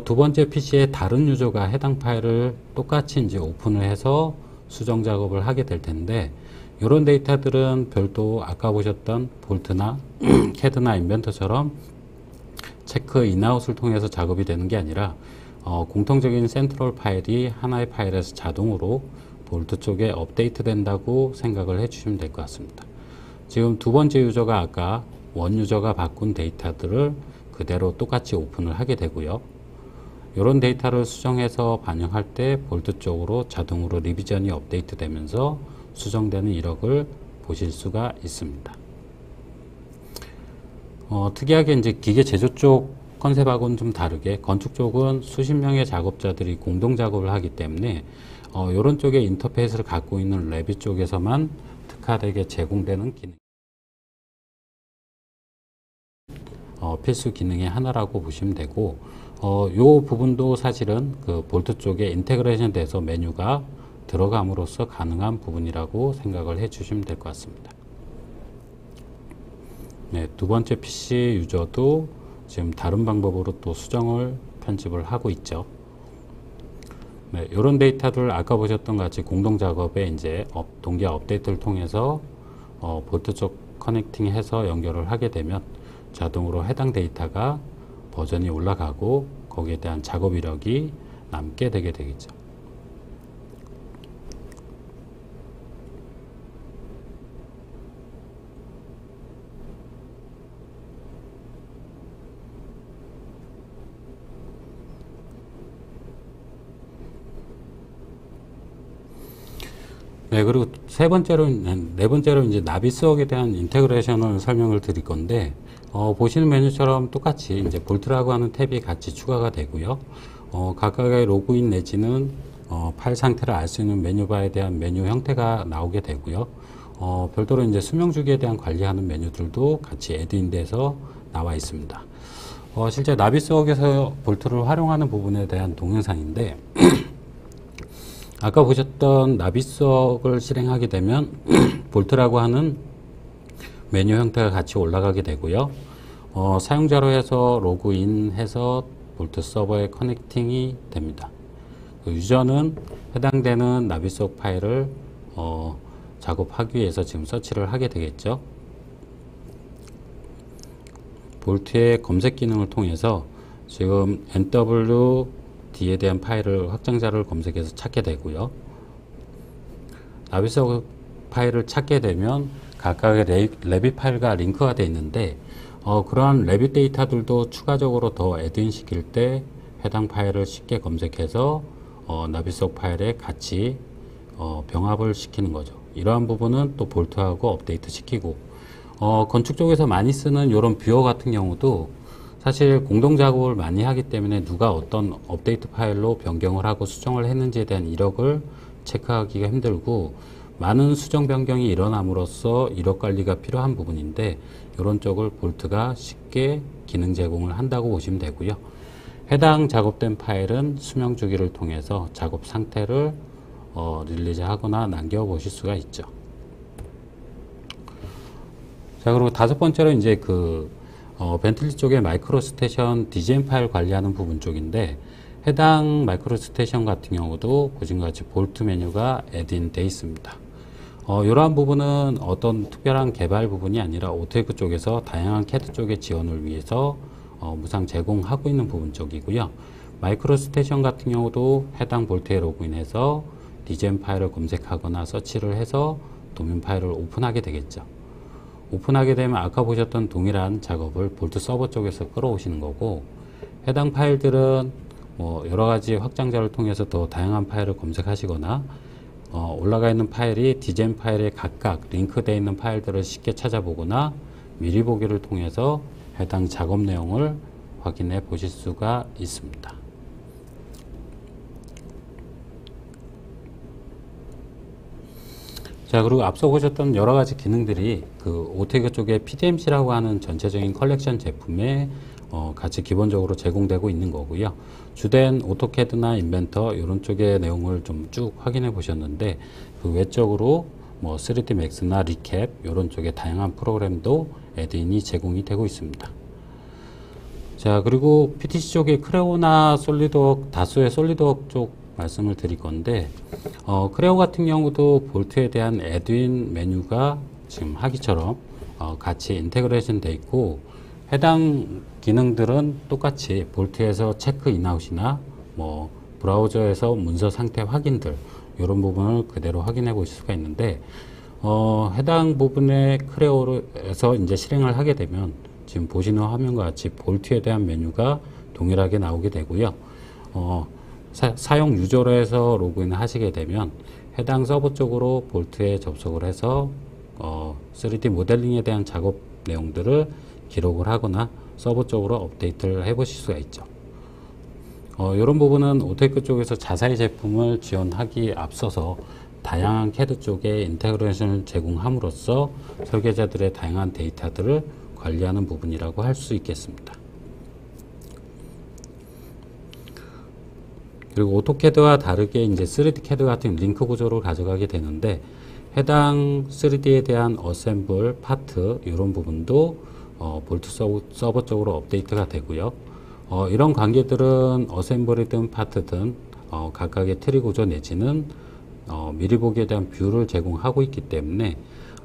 두 번째 PC에 다른 유저가 해당 파일을 똑같이 이제 오픈을 해서 수정 작업을 하게 될 텐데, 이런 데이터들은 별도 아까 보셨던 볼트나 CAD나 인벤터처럼 체크 인아웃을 통해서 작업이 되는 게 아니라 공통적인 센트럴 파일이 하나의 파일에서 자동으로 볼트 쪽에 업데이트 된다고 생각을 해 주시면 될 것 같습니다. 지금 두 번째 유저가 아까 원 유저가 바꾼 데이터들을 그대로 똑같이 오픈을 하게 되고요. 이런 데이터를 수정해서 반영할 때 볼트 쪽으로 자동으로 리비전이 업데이트 되면서 수정되는 이력을 보실 수가 있습니다. 특이하게 이제 기계 제조 쪽 컨셉하고는 좀 다르게 건축 쪽은 수십 명의 작업자들이 공동 작업을 하기 때문에 이런 쪽의 인터페이스를 갖고 있는 레빗 쪽에서만 특화되게 제공되는 기능, 필수 기능의 하나라고 보시면 되고, 이 부분도 사실은 그 볼트 쪽에 인테그레이션 돼서 메뉴가 들어감으로써 가능한 부분이라고 생각을 해 주시면 될 것 같습니다. 네, 두 번째 PC 유저도 지금 다른 방법으로 또 수정을 편집을 하고 있죠. 네, 이런 데이터들 아까 보셨던 것 같이 공동 작업에 이제 동기화 업데이트를 통해서 볼트 쪽 커넥팅해서 연결을 하게 되면 자동으로 해당 데이터가 버전이 올라가고 거기에 대한 작업 이력이 남게 되게 되겠죠. 네, 그리고 네 번째로 이제 나비스웍에 대한 인테그레이션을 설명을 드릴 건데, 보시는 메뉴처럼 똑같이 이제 볼트라고 하는 탭이 같이 추가가 되고요. 각각의 로그인 내지는 파일 상태를 알 수 있는 메뉴바에 대한 메뉴 형태가 나오게 되고요. 별도로 이제 수명 주기에 대한 관리하는 메뉴들도 같이 애드인돼서 나와 있습니다. 실제 나비스웍에서 볼트를 활용하는 부분에 대한 동영상인데, 아까 보셨던 나비스웍을 실행하게 되면 볼트라고 하는 메뉴 형태가 같이 올라가게 되고요. 사용자로 해서 로그인해서 볼트 서버에 커넥팅이 됩니다. 그 유저는 해당되는 나비스웍 파일을 작업하기 위해서 지금 서치를 하게 되겠죠. 볼트의 검색 기능을 통해서 지금 NWD에 대한 파일을 확장자를 검색해서 찾게 되고요. 나비스웍 파일을 찾게 되면 각각의 레빗 파일과 링크가 되어 있는데, 그러한 레빗 데이터들도 추가적으로 더 애드인 시킬 때 해당 파일을 쉽게 검색해서 나빗속 파일에 같이 병합을 시키는 거죠. 이러한 부분은 또 볼트하고 업데이트 시키고, 건축 쪽에서 많이 쓰는 이런 뷰어 같은 경우도 사실 공동 작업을 많이 하기 때문에 누가 어떤 업데이트 파일로 변경을 하고 수정을 했는지에 대한 이력을 체크하기가 힘들고, 많은 수정 변경이 일어남으로써 이력 관리가 필요한 부분인데, 이런 쪽을 볼트가 쉽게 기능 제공을 한다고 보시면 되고요. 해당 작업된 파일은 수명 주기를 통해서 작업 상태를 릴리즈하거나 남겨 보실 수가 있죠. 자, 그리고 다섯 번째로 이제 벤틀리 쪽의 마이크로 스테이션 디자인 파일 관리하는 부분 쪽인데, 해당 마이크로 스테이션 같은 경우도 보신것 같이 볼트 메뉴가 애드인 되어 있습니다. 이러한 부분은 어떤 특별한 개발 부분이 아니라 오토데스크 쪽에서 다양한 CAD 쪽의 지원을 위해서 무상 제공하고 있는 부분 쪽이고요. 마이크로 스테이션 같은 경우도 해당 볼트에 로그인해서 디자인 파일을 검색하거나 서치를 해서 도면 파일을 오픈하게 되겠죠. 오픈하게 되면 아까 보셨던 동일한 작업을 볼트 서버 쪽에서 끌어오시는 거고, 해당 파일들은 여러 가지 확장자를 통해서 더 다양한 파일을 검색하시거나 올라가 있는 파일이 디자인 파일에 각각 링크되어 있는 파일들을 쉽게 찾아보거나 미리 보기를 통해서 해당 작업 내용을 확인해 보실 수가 있습니다. 자, 그리고 앞서 보셨던 여러 가지 기능들이 오토데스크 쪽에 PDMC라고 하는 전체적인 컬렉션 제품에 같이 기본적으로 제공되고 있는 거고요. 주된 오토캐드나 인벤터 이런 쪽의 내용을 좀 쭉 확인해 보셨는데, 그 외적으로 3D Max나 리캡 이런 쪽의 다양한 프로그램도 애드인이 제공이 되고 있습니다. 자, 그리고 PTC 쪽의 크레오나 솔리드웍, 다수의 솔리드웍 쪽 말씀을 드릴 건데, 크레오 같은 경우도 볼트에 대한 애드인 메뉴가 지금 하기처럼 같이 인테그레이션 되어 있고, 해당 기능들은 똑같이 볼트에서 체크 인아웃이나 브라우저에서 문서 상태 확인들 이런 부분을 그대로 확인해 보실 수가 있는데, 해당 부분의 크레오에서 이제 실행을 하게 되면 지금 보시는 화면과 같이 볼트에 대한 메뉴가 동일하게 나오게 되고요. 사용 유저로 해서 로그인을 하시게 되면 해당 서버 쪽으로 볼트에 접속을 해서 3D 모델링에 대한 작업 내용들을 기록을 하거나 서버 쪽으로 업데이트를 해 보실 수가 있죠. 이런 부분은 오토데스크 쪽에서 자사의 제품을 지원하기 앞서서 다양한 CAD 쪽에 인테그레이션을 제공함으로써 설계자들의 다양한 데이터들을 관리하는 부분이라고 할 수 있겠습니다. 그리고 오토캐드와 다르게 이제 3D CAD 같은 링크 구조를 가져가게 되는데, 해당 3D에 대한 어셈블, 파트 이런 부분도 볼트 서버 쪽으로 업데이트가 되고요. 이런 관계들은 어셈블이든 파트든 각각의 트리 구조 내지는 미리 보기에 대한 뷰를 제공하고 있기 때문에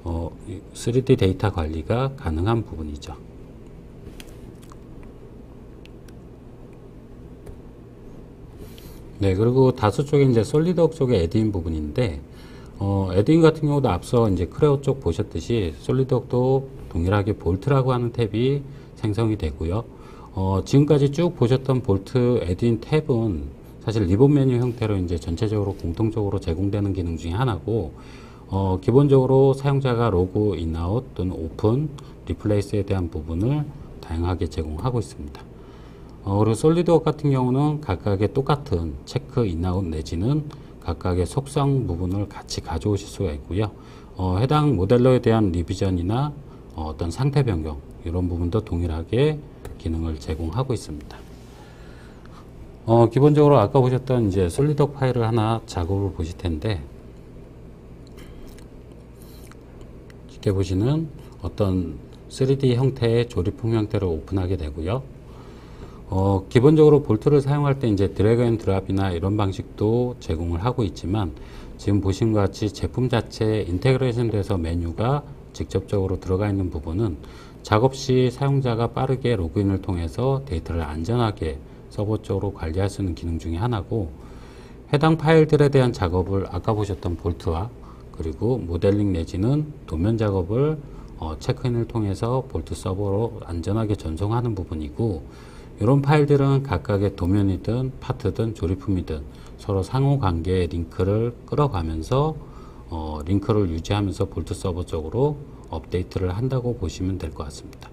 3D 데이터 관리가 가능한 부분이죠. 네, 그리고 다수 쪽에 이제 솔리드웍 쪽의 애드인 부분인데, 애드인 같은 경우도 앞서 이제 크레오 쪽 보셨듯이 솔리드웍도 동일하게 볼트라고 하는 탭이 생성이 되고요. 지금까지 쭉 보셨던 볼트 애드인 탭은 사실 리본 메뉴 형태로 이제 전체적으로 공통적으로 제공되는 기능 중에 하나고, 기본적으로 사용자가 로그 인아웃 또는 오픈, 리플레이스에 대한 부분을 다양하게 제공하고 있습니다. 그리고 솔리드웍 같은 경우는 각각의 똑같은 체크 인아웃 내지는 각각의 속성 부분을 같이 가져오실 수가 있고요. 해당 모델러에 대한 리비전이나 어떤 상태 변경 이런 부분도 동일하게 기능을 제공하고 있습니다. 기본적으로 아까 보셨던 이제 솔리드웍 파일을 하나 작업을 보실 텐데, 쉽게 보시는 어떤 3D 형태의 조립품 형태를 오픈하게 되고요. 기본적으로 볼트를 사용할 때 이제 드래그 앤 드랍이나 이런 방식도 제공을 하고 있지만, 지금 보신 것 같이 제품 자체에 인테그레이션 돼서 메뉴가 직접적으로 들어가 있는 부분은 작업 시 사용자가 빠르게 로그인을 통해서 데이터를 안전하게 서버 쪽으로 관리할 수 있는 기능 중에 하나고, 해당 파일들에 대한 작업을 아까 보셨던 볼트와 그리고 모델링 내지는 도면 작업을 체크인을 통해서 볼트 서버로 안전하게 전송하는 부분이고, 이런 파일들은 각각의 도면이든 파트든 조립품이든 서로 상호관계의 링크를 끌어가면서 링크를 유지하면서 볼트 서버 쪽으로 업데이트를 한다고 보시면 될 것 같습니다.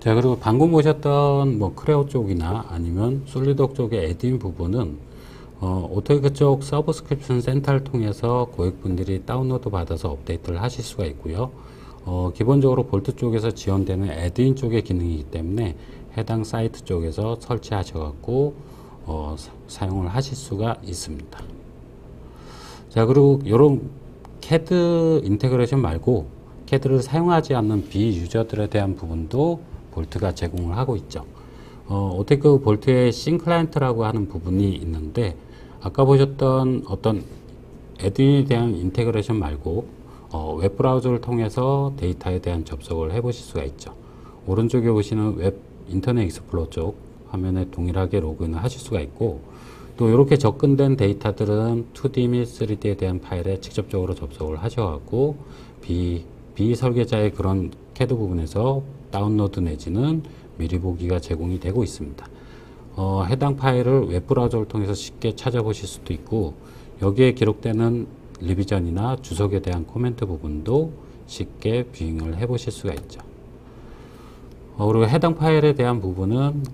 자, 그리고 방금 보셨던 뭐 크레오 쪽이나 아니면 솔리드웍 쪽의 에드인 부분은 오토이크 쪽 서브스크립션 센터를 통해서 고객분들이 다운로드 받아서 업데이트를 하실 수가 있고요. 기본적으로 볼트 쪽에서 지원되는 에드인 쪽의 기능이기 때문에 해당 사이트 쪽에서 설치하셔갖고 사용을 하실 수가 있습니다. 자, 그리고 이런 CAD 인테그레이션 말고 CAD를 사용하지 않는 비유저들에 대한 부분도 볼트가 제공을 하고 있죠. 오테크 볼트의 싱클라이언트라고 하는 부분이 있는데 아까 보셨던 어떤 에드인에 대한 인테그레이션 말고 웹브라우저를 통해서 데이터에 대한 접속을 해 보실 수가 있죠. 오른쪽에 보시는 웹 인터넷 익스플로러 쪽 화면에 동일하게 로그인을 하실 수가 있고 또 이렇게 접근된 데이터들은 2D 및 3D에 대한 파일에 직접적으로 접속을 하셔갖고 비설계자의 그런 CAD 부분에서 다운로드 내지는 미리 보기가 제공이 되고 있습니다. 해당 파일을 웹브라우저를 통해서 쉽게 찾아보실 수도 있고 여기에 기록되는 리비전이나 주석에 대한 코멘트 부분도 쉽게 뷰잉을 해 보실 수가 있죠. 그리고 해당 파일에 대한 부분은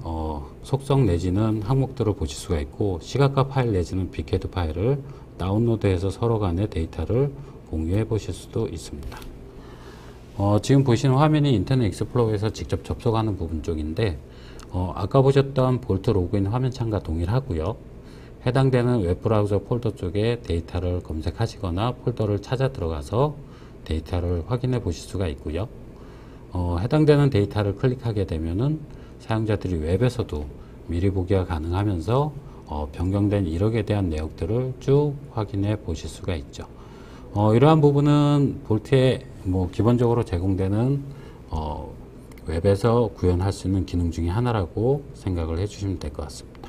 속성 내지는 항목들을 보실 수가 있고 시각화 파일 내지는 빅헤드 파일을 다운로드해서 서로 간의 데이터를 공유해 보실 수도 있습니다. 지금 보시는 화면이 인터넷 익스플로러에서 직접 접속하는 부분 쪽인데 아까 보셨던 볼트 로그인 화면창과 동일하고요. 해당되는 웹브라우저 폴더 쪽에 데이터를 검색하시거나 폴더를 찾아 들어가서 데이터를 확인해 보실 수가 있고요. 해당되는 데이터를 클릭하게 되면은 사용자들이 웹에서도 미리 보기가 가능하면서 변경된 이력에 대한 내역들을 쭉 확인해 보실 수가 있죠. 이러한 부분은 볼트에 뭐 기본적으로 제공되는 웹에서 구현할 수 있는 기능 중에 하나라고 생각을 해주시면 될 것 같습니다.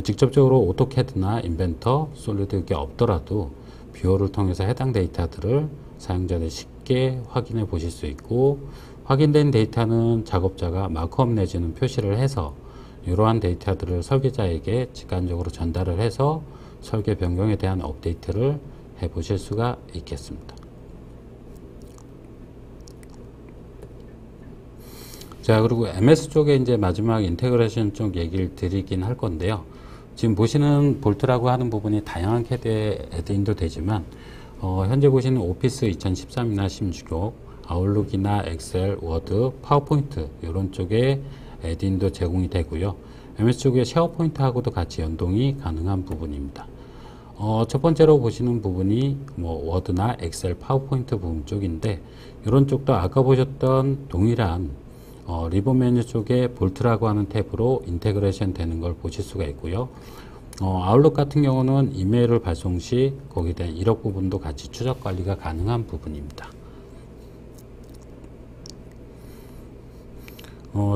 직접적으로 오토캐드나 인벤터, 솔리드웍이 없더라도 뷰어를 통해서 해당 데이터들을 사용자들이 쉽게 확인해 보실 수 있고 확인된 데이터는 작업자가 마크업 내지는 표시를 해서 이러한 데이터들을 설계자에게 직관적으로 전달을 해서 설계 변경에 대한 업데이트를 해 보실 수가 있겠습니다. 자, 그리고 MS 쪽에 이제 마지막 인테그레이션 쪽 얘기를 드리긴 할 건데요. 지금 보시는 볼트라고 하는 부분이 다양한 CAD의 애드인도 되지만 현재 보시는 오피스 2013이나 16, 아웃룩이나 엑셀, 워드, 파워포인트 이런 쪽에 애드인도 제공이 되고요. MS 쪽에 쉐어포인트하고도 같이 연동이 가능한 부분입니다. 첫 번째로 보시는 부분이 뭐 워드나 엑셀, 파워포인트 부분 쪽인데 이런 쪽도 아까 보셨던 동일한 리본 메뉴 쪽에 볼트라고 하는 탭으로 인테그레이션 되는 걸 보실 수가 있고요. 아웃룩 같은 경우는 이메일을 발송 시 거기에 대한 이력 부분도 같이 추적 관리가 가능한 부분입니다.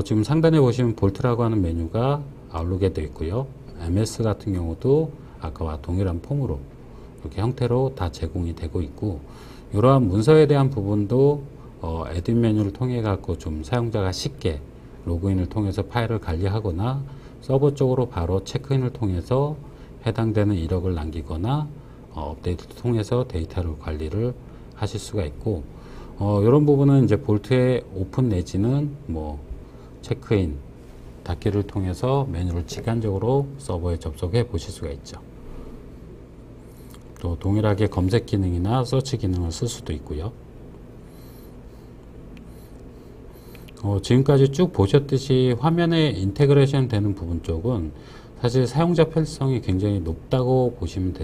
지금 상단에 보시면 볼트라고 하는 메뉴가 아웃룩에 되어 있고요. MS 같은 경우도 아까와 동일한 폼으로 이렇게 형태로 다 제공이 되고 있고 이러한 문서에 대한 부분도 에드인 메뉴를 통해 갖고 좀 사용자가 쉽게 로그인을 통해서 파일을 관리하거나 서버 쪽으로 바로 체크인을 통해서 해당되는 이력을 남기거나 업데이트를 통해서 데이터를 관리를 하실 수가 있고 이런 부분은 이제 볼트의 오픈 내지는 뭐 체크인 닫기를 통해서 메뉴를 직관적으로 서버에 접속해 보실 수가 있죠. 또 동일하게 검색 기능이나 서치 기능을 쓸 수도 있고요. 지금까지 쭉 보셨듯이 화면에 인테그레이션 되는 부분 쪽은 사실 사용자 편의성이 굉장히 높다고 보시면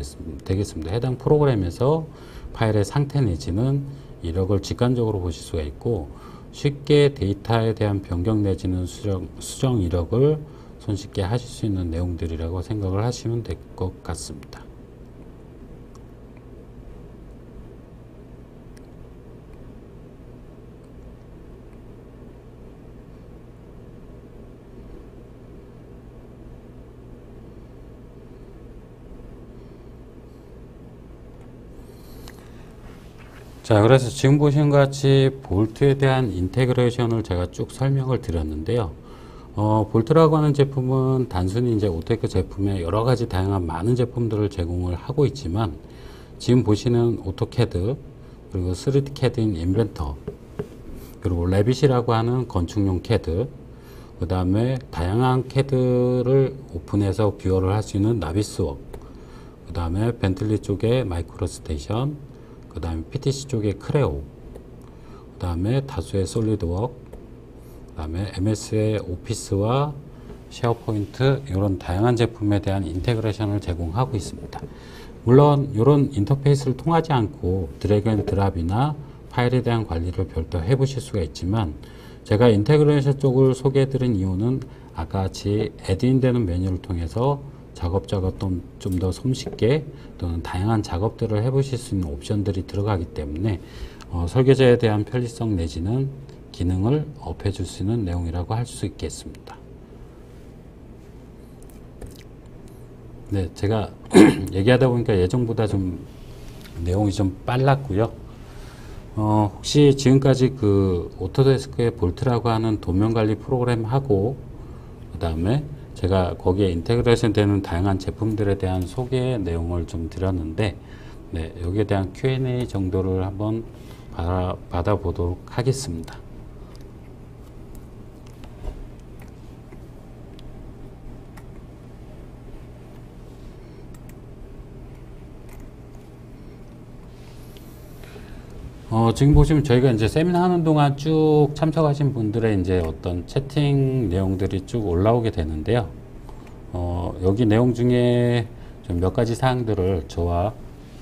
되겠습니다. 해당 프로그램에서 파일의 상태 내지는 이력을 직관적으로 보실 수가 있고 쉽게 데이터에 대한 변경 내지는 수정 이력을 손쉽게 하실 수 있는 내용들이라고 생각을 하시면 될 것 같습니다. 자, 그래서 지금 보신 것 같이 볼트에 대한 인테그레이션을 제가 쭉 설명을 드렸는데요. 볼트라고 하는 제품은 단순히 이제 오토데스크 제품에 여러 가지 다양한 많은 제품들을 제공을 하고 있지만, 지금 보시는 오토캐드, 그리고 3D 캐드인 인벤터, 그리고 레빗이라고 하는 건축용 캐드, 그 다음에 다양한 캐드를 오픈해서 뷰어를 할 수 있는 나비스웍, 그 다음에 벤틀리 쪽에 마이크로스테이션, 그 다음에 PTC 쪽에 크레오, 그 다음에 다수의 솔리드웍, 그 다음에 MS의 오피스와 쉐어포인트, 이런 다양한 제품에 대한 인테그레이션을 제공하고 있습니다. 물론 이런 인터페이스를 통하지 않고 드래그 앤 드랍이나 파일에 대한 관리를 별도 해보실 수가 있지만, 제가 인테그레이션 쪽을 소개해 드린 이유는 아까 같이 애드인 되는 메뉴를 통해서 작업자가 좀 더 손쉽게 또는 다양한 작업들을 해보실 수 있는 옵션들이 들어가기 때문에 설계자에 대한 편리성 내지는 기능을 업해 줄 수 있는 내용이라고 할 수 있겠습니다. 네, 제가 얘기하다 보니까 예전보다 좀 내용이 좀 빨랐고요. 혹시 지금까지 그 오토데스크의 볼트라고 하는 도면 관리 프로그램 하고, 그 다음에 제가 거기에 인테그레이션 되는 다양한 제품들에 대한 소개 내용을 좀 드렸는데, 네, 여기에 대한 Q&A 정도를 한번 받아보도록 하겠습니다. 지금 보시면 저희가 이제 세미나 하는 동안 쭉 참석하신 분들의 이제 어떤 채팅 내용들이 쭉 올라오게 되는데요. 여기 내용 중에 좀 몇 가지 사항들을 저와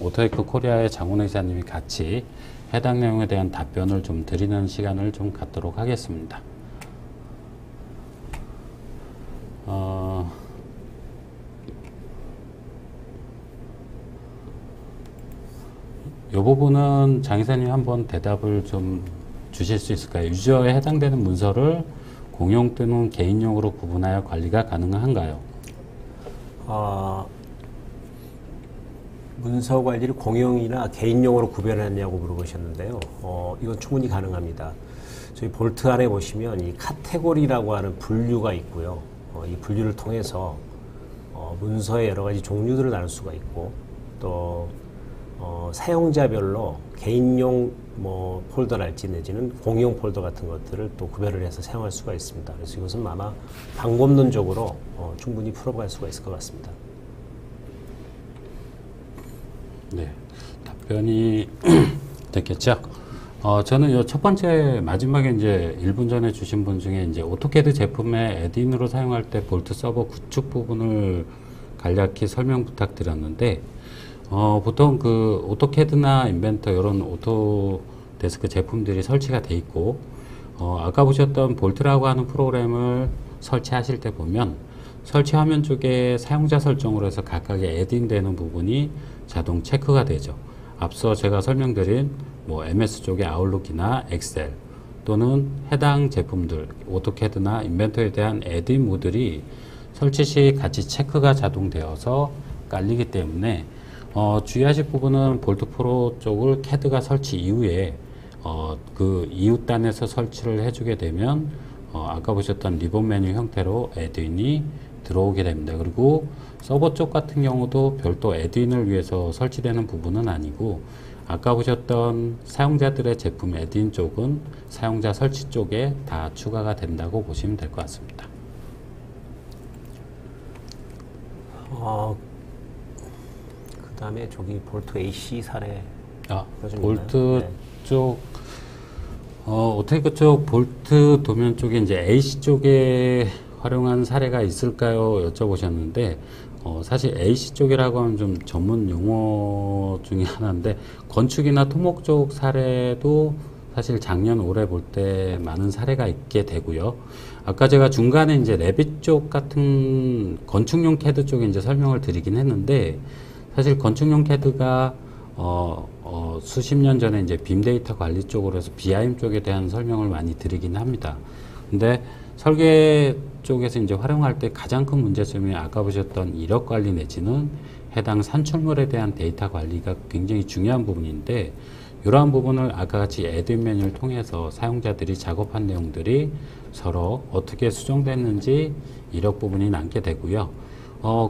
오토데스크 코리아의 장훈 의사님이 같이 해당 내용에 대한 답변을 좀 드리는 시간을 좀 갖도록 하겠습니다. 이 부분은 장 이사님 한번 대답을 좀 주실 수 있을까요? 유저에 해당되는 문서를 공용 또는 개인용으로 구분하여 관리가 가능한가요? 문서 관리를 공용이나 개인용으로 구별하냐고 물어보셨는데요. 이건 충분히 가능합니다. 저희 볼트 안에 보시면 이 카테고리라고 하는 분류가 있고요. 이 분류를 통해서 문서의 여러 가지 종류들을 나눌 수가 있고, 또 사용자별로 개인용 폴더랄지 내지는 공용 폴더 같은 것들을 또 구별을 해서 사용할 수가 있습니다. 그래서 이것은 아마 방법론적으로 충분히 풀어갈 수가 있을 것 같습니다. 네, 답변이 됐겠죠? 저는 이 첫 번째 마지막에 이제 1분 전에 주신 분 중에 이제 오토캐드 제품의 애드인으로 사용할 때 볼트 서버 구축 부분을 간략히 설명 부탁드렸는데, 보통 그 오토캐드나 인벤터 이런 오토데스크 제품들이 설치가 돼 있고, 아까 보셨던 볼트라고 하는 프로그램을 설치하실 때 보면 설치 화면 쪽에 사용자 설정으로 해서 각각의 애드인 되는 부분이 자동 체크가 되죠. 앞서 제가 설명드린 MS 쪽의 아웃룩이나 엑셀 또는 해당 제품들 오토캐드나 인벤터에 대한 애드인 모듈이 설치 시 같이 체크가 자동되어서 깔리기 때문에 주의하실 부분은 볼트 프로 쪽을 캐드가 설치 이후에 그 이웃단에서 설치를 해주게 되면 아까 보셨던 리본 메뉴 형태로 애드인이 들어오게 됩니다. 그리고 서버 쪽 같은 경우도 별도 애드인을 위해서 설치되는 부분은 아니고, 아까 보셨던 사용자들의 제품 애드인 쪽은 사용자 설치 쪽에 다 추가가 된다고 보시면 될 것 같습니다. 그 다음에 저기 볼트 AC 사례. 볼트 네. 쪽, 오토데스크 쪽 볼트 도면 쪽에 이제 AC 쪽에 활용한 사례가 있을까요? 여쭤보셨는데, 사실 AC 쪽이라고 하면 좀 전문 용어 중에 하나인데, 건축이나 토목 쪽 사례도 사실 작년 올해 볼 때 많은 사례가 있게 되고요. 아까 제가 중간에 이제 레빗 쪽 같은 건축용 캐드 쪽에 이제 설명을 드리긴 했는데, 사실 건축용 캐드가 수십 년 전에 이제 빔데이터 관리 쪽으로 해서 BIM 쪽에 대한 설명을 많이 드리긴 합니다. 근데 설계 쪽에서 이제 활용할 때 가장 큰 문제점이 아까 보셨던 이력 관리 내지는 해당 산출물에 대한 데이터 관리가 굉장히 중요한 부분인데, 이러한 부분을 아까 같이 에드인 메뉴를 통해서 사용자들이 작업한 내용들이 서로 어떻게 수정됐는지 이력 부분이 남게 되고요.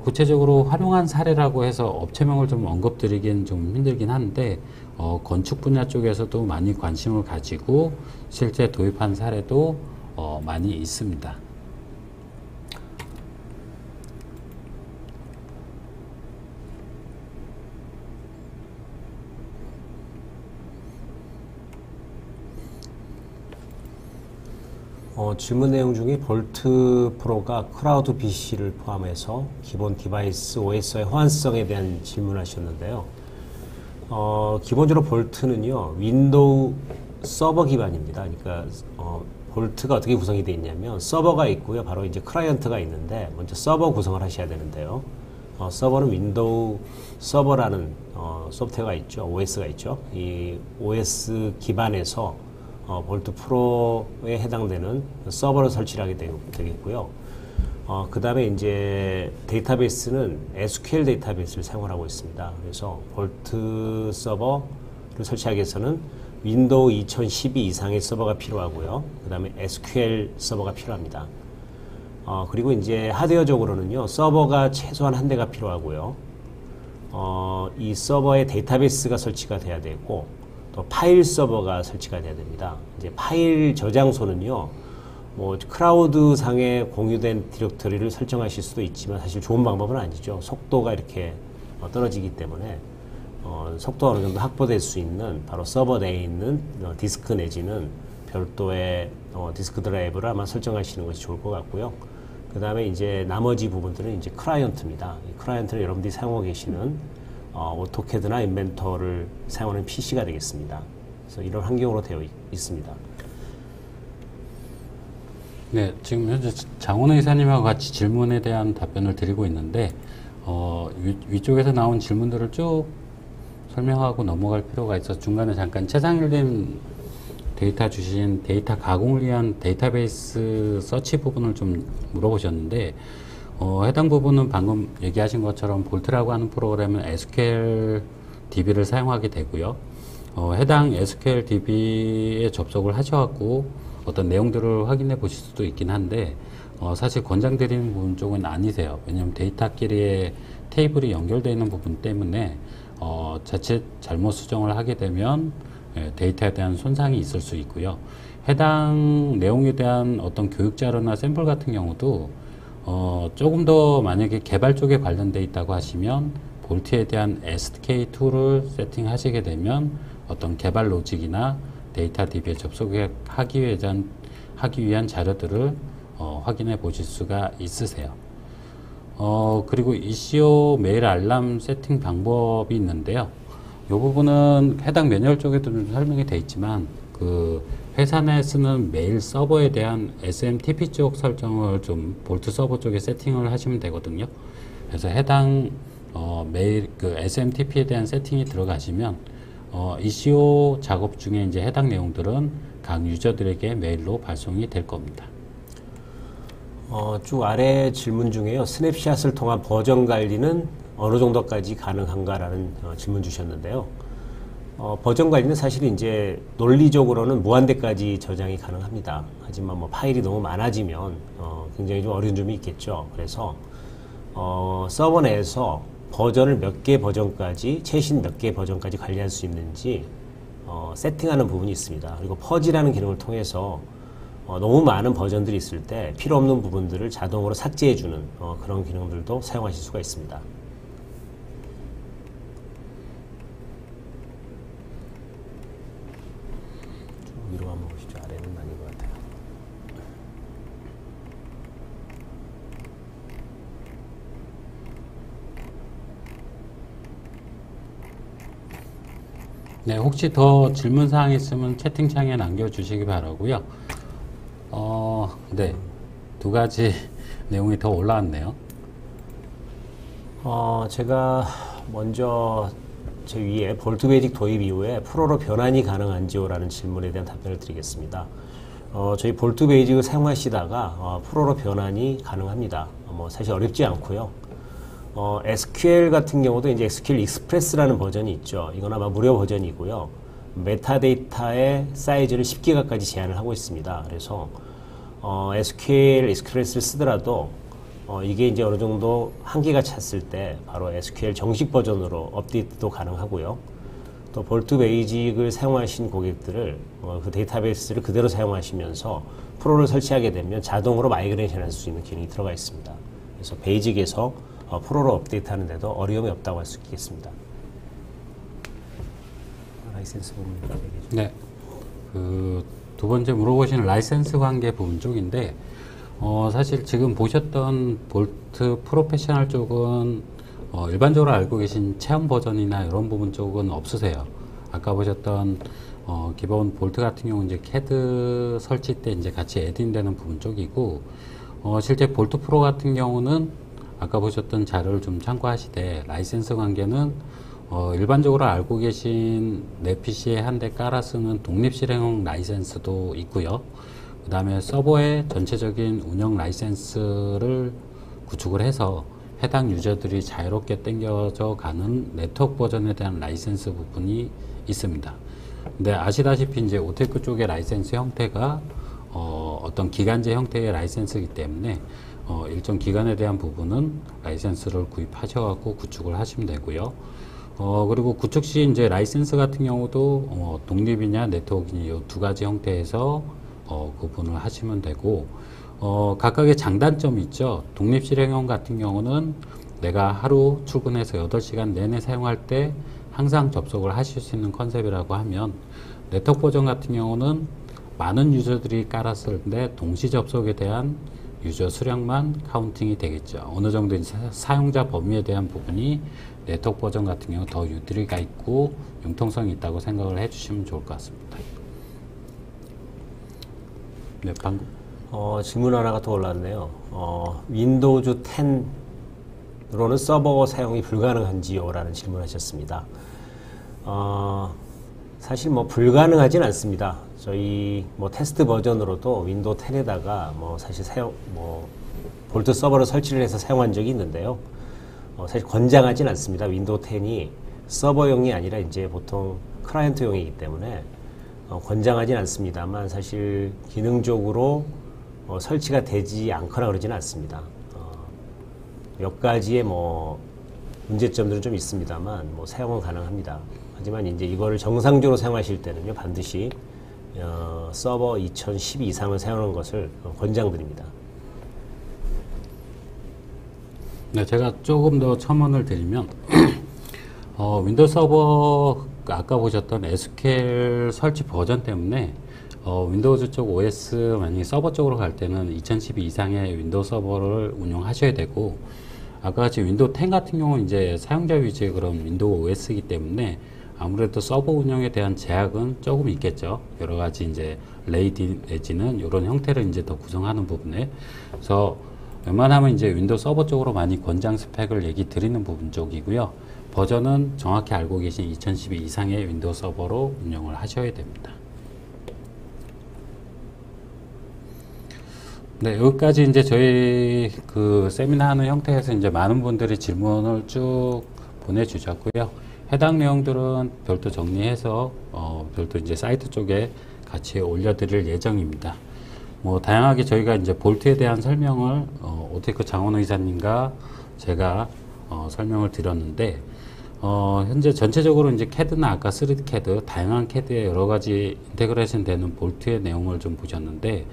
구체적으로 활용한 사례라고 해서 업체명을 좀 언급드리기는 좀 힘들긴 한데 건축 분야 쪽에서도 많이 관심을 가지고 실제 도입한 사례도 많이 있습니다. 질문 내용 중에 볼트 프로가 클라우드 PC를 포함해서 기본 디바이스 OS의 호환성에 대한 질문하셨는데요. 기본적으로 볼트는요, 윈도우 서버 기반입니다. 그러니까 볼트가 어떻게 구성이 되어 있냐면 서버가 있고요, 바로 이제 클라이언트가 있는데 먼저 서버 구성을 하셔야 되는데요. 서버는 윈도우 서버라는 소프트웨어가 있죠, OS가 있죠. 이 OS 기반에서 볼트 프로에 해당되는 서버를 설치를 하게 되겠고요. 그 다음에 이제 데이터베이스는 SQL 데이터베이스를 사용을 하고 있습니다. 그래서 볼트 서버를 설치하기 위해서는 윈도우 2012 이상의 서버가 필요하고요. 그 다음에 SQL 서버가 필요합니다. 그리고 이제 하드웨어적으로는요, 서버가 최소한 한 대가 필요하고요. 이 서버에 데이터베이스가 설치가 돼야 되고, 또 파일 서버가 설치가 돼야 됩니다. 이제 파일 저장소는요, 뭐 클라우드 상에 공유된 디렉터리를 설정하실 수도 있지만 사실 좋은 방법은 아니죠. 속도가 이렇게 떨어지기 때문에 속도가 어느 정도 확보될 수 있는 바로 서버 내에 있는 디스크 내지는 별도의 디스크 드라이브를 아마 설정하시는 것이 좋을 것 같고요. 그 다음에 이제 나머지 부분들은 이제 클라이언트입니다. 이 클라이언트는 여러분들이 사용하고 계시는 오토캐드나 인벤터를 사용하는 PC가 되겠습니다. 그래서 이런 환경으로 되어 있습니다. 네, 지금 현재 장훈 이사님하고 같이 질문에 대한 답변을 드리고 있는데 위쪽에서 나온 질문들을 쭉 설명하고 넘어갈 필요가 있어서 중간에 잠깐 최상일님 데이터 주신 데이터 가공을 위한 데이터베이스 서치 부분을 좀 물어보셨는데 해당 부분은 방금 얘기하신 것처럼 볼트라고 하는 프로그램은 SQL DB를 사용하게 되고요. 해당 SQL DB에 접속을 하셔갖고 어떤 내용들을 확인해 보실 수도 있긴 한데 사실 권장드리는 부분 쪽은 아니세요. 왜냐하면 데이터끼리의 테이블이 연결되어 있는 부분 때문에 자칫 잘못 수정을 하게 되면 데이터에 대한 손상이 있을 수 있고요. 해당 내용에 대한 어떤 교육 자료나 샘플 같은 경우도 조금 더 만약에 개발 쪽에 관련돼 있다고 하시면 볼트에 대한 SDK 툴을 세팅하시게 되면 어떤 개발 로직이나 데이터 DB에 접속하기 위한 자료들을 확인해 보실 수가 있으세요. 그리고 ECO 메일 알람 세팅 방법이 있는데요. 이 부분은 해당 매뉴얼 쪽에도 좀 설명이 되어 있지만 그 회사 내 쓰는 메일 서버에 대한 SMTP 쪽 설정을 좀 볼트 서버 쪽에 세팅을 하시면 되거든요. 그래서 해당 메일 그 SMTP에 대한 세팅이 들어가시면 ECO 작업 중에 이제 해당 내용들은 각 유저들에게 메일로 발송이 될 겁니다. 쭉 아래 질문 중에요. 스냅샷을 통한 버전 관리는 어느 정도까지 가능한가라는 질문 주셨는데요. 버전 관리는 사실 이제 논리적으로는 무한대까지 저장이 가능합니다. 하지만 뭐 파일이 너무 많아지면 굉장히 좀 어려운 점이 있겠죠. 그래서 서버 내에서 버전을 몇 개 버전까지, 최신 몇 개 버전까지 관리할 수 있는지 세팅하는 부분이 있습니다. 그리고 퍼지라는 기능을 통해서 너무 많은 버전들이 있을 때 필요 없는 부분들을 자동으로 삭제해주는 그런 기능들도 사용하실 수가 있습니다. 위로 한번 보시죠. 아래는 아닌 것 같아요. 네, 혹시 더 질문 사항 있으면 채팅창에 남겨주시기 바라고요. 네, 두 가지 내용이 더 올라왔네요. 제가 먼저 제 위에 볼트 베이직 도입 이후에 프로로 변환이 가능한지요? 라는 질문에 대한 답변을 드리겠습니다. 저희 볼트 베이직을 사용하시다가 프로로 변환이 가능합니다. 뭐 사실 어렵지 않고요. SQL 같은 경우도 이제 SQL 익스프레스라는 버전이 있죠. 이건 아마 무료 버전이고요. 메타데이터의 사이즈를 10기가까지 제한을 하고 있습니다. 그래서 SQL 익스프레스를 쓰더라도 이게 이제 어느 정도 한계가 찼을 때 바로 SQL 정식 버전으로 업데이트도 가능하고요. 또 볼트 베이직을 사용하신 고객들을 그 데이터베이스를 그대로 사용하시면서 프로를 설치하게 되면 자동으로 마이그레이션 할 수 있는 기능이 들어가 있습니다. 그래서 베이직에서 프로로 업데이트하는 데도 어려움이 없다고 할 수 있겠습니다. 라이센스 부분 얘기해 네. 그 두 번째 물어보신 라이센스 관계 부분 쪽인데, 사실 지금 보셨던 볼트 프로페셔널 쪽은 일반적으로 알고 계신 체험 버전이나 이런 부분 쪽은 없으세요. 아까 보셨던 기본 볼트 같은 경우 이제 캐드 설치 때 이제 같이 애드인되는 부분 쪽이고, 실제 볼트 프로 같은 경우는 아까 보셨던 자료를 좀 참고하시되 라이센스 관계는 일반적으로 알고 계신 내 PC에 한 대 깔아 쓰는 독립 실행형 라이센스도 있고요. 그 다음에 서버의 전체적인 운영 라이센스를 구축을 해서 해당 유저들이 자유롭게 당겨져 가는 네트워크 버전에 대한 라이센스 부분이 있습니다. 근데 아시다시피 이제 오테크 쪽의 라이센스 형태가 어떤 기간제 형태의 라이센스이기 때문에 일정 기간에 대한 부분은 라이센스를 구입하셔갖고 구축을 하시면 되고요. 그리고 구축 시 이제 라이센스 같은 경우도 독립이냐 네트워크냐 이 두 가지 형태에서 구분을 하시면 되고, 각각의 장단점이 있죠. 독립 실행형 같은 경우는 내가 하루 출근해서 8시간 내내 사용할 때 항상 접속을 하실 수 있는 컨셉이라고 하면, 네트워크 버전 같은 경우는 많은 유저들이 깔았을 때 동시 접속에 대한 유저 수량만 카운팅이 되겠죠. 어느 정도 사용자 범위에 대한 부분이 네트워크 버전 같은 경우 더 유도리가 있고 융통성이 있다고 생각을 해주시면 좋을 것 같습니다. 네, 방금 질문 하나가 더 올랐네요. 윈도우즈 10으로는 서버 사용이 불가능한지요? 라는 질문을 하셨습니다. 사실 뭐 불가능하진 않습니다. 저희 뭐 테스트 버전으로도 윈도우 10에다가 뭐 사실 볼트 서버를 설치를 해서 사용한 적이 있는데요. 사실 권장하진 않습니다. 윈도우 10이 서버용이 아니라 이제 보통 클라이언트용이기 때문에 권장하진 않습니다만, 사실 기능적으로 설치가 되지 않거나 그러지는 않습니다. 몇 가지의 뭐 문제점들은 좀 있습니다만 뭐 사용은 가능합니다. 하지만 이제 이거를 정상적으로 사용하실 때는요, 반드시 서버 2012 이상을 사용하는 것을 권장드립니다. 네, 제가 조금 더 첨언을 드리면 윈도우 서버 아까 보셨던 SQL 설치 버전 때문에 윈도우즈 쪽 OS 만약에 서버 쪽으로 갈 때는 2012 이상의 윈도우 서버를 운영하셔야 되고, 아까 같이 윈도우 10 같은 경우는 이제 사용자 위주의 그런 윈도우 OS이기 때문에 아무래도 서버 운영에 대한 제약은 조금 있겠죠. 여러 가지 이제 레이디 내지는 이런 형태를 이제 더 구성하는 부분에. 그래서 웬만하면 이제 윈도우 서버 쪽으로 많이 권장 스펙을 얘기 드리는 부분 쪽이고요. 버전은 정확히 알고 계신 2012 이상의 윈도우 서버로 운영을 하셔야 됩니다. 네, 여기까지 이제 저희 그 세미나 하는 형태에서 이제 많은 분들이 질문을 쭉 보내주셨고요. 해당 내용들은 별도 정리해서 별도 이제 사이트 쪽에 같이 올려드릴 예정입니다. 뭐 다양하게 저희가 이제 볼트에 대한 설명을 오테크 장원호 이사님과 제가 설명을 드렸는데, 현재 전체적으로 이제 CAD나 아까 3D CAD 다양한 CAD에 여러 가지 인테그레이션 되는 볼트의 내용을 좀 보셨는데,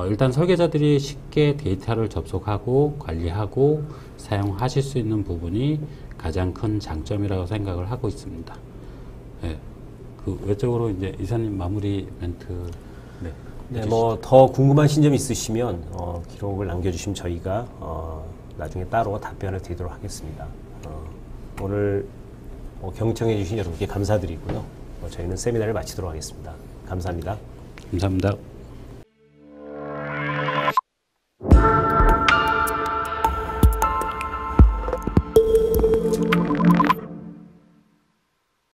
일단 설계자들이 쉽게 데이터를 접속하고 관리하고 사용하실 수 있는 부분이 가장 큰 장점이라고 생각을 하고 있습니다. 네, 그 외적으로 이제 이사님 마무리 멘트. 네. 네, 뭐 더 궁금하신 점 있으시면 기록을 남겨주시면 저희가 나중에 따로 답변을 드리도록 하겠습니다. 오늘 경청해 주신 여러분께 감사드리고요. 저희는 세미나를 마치도록 하겠습니다. 감사합니다. 감사합니다.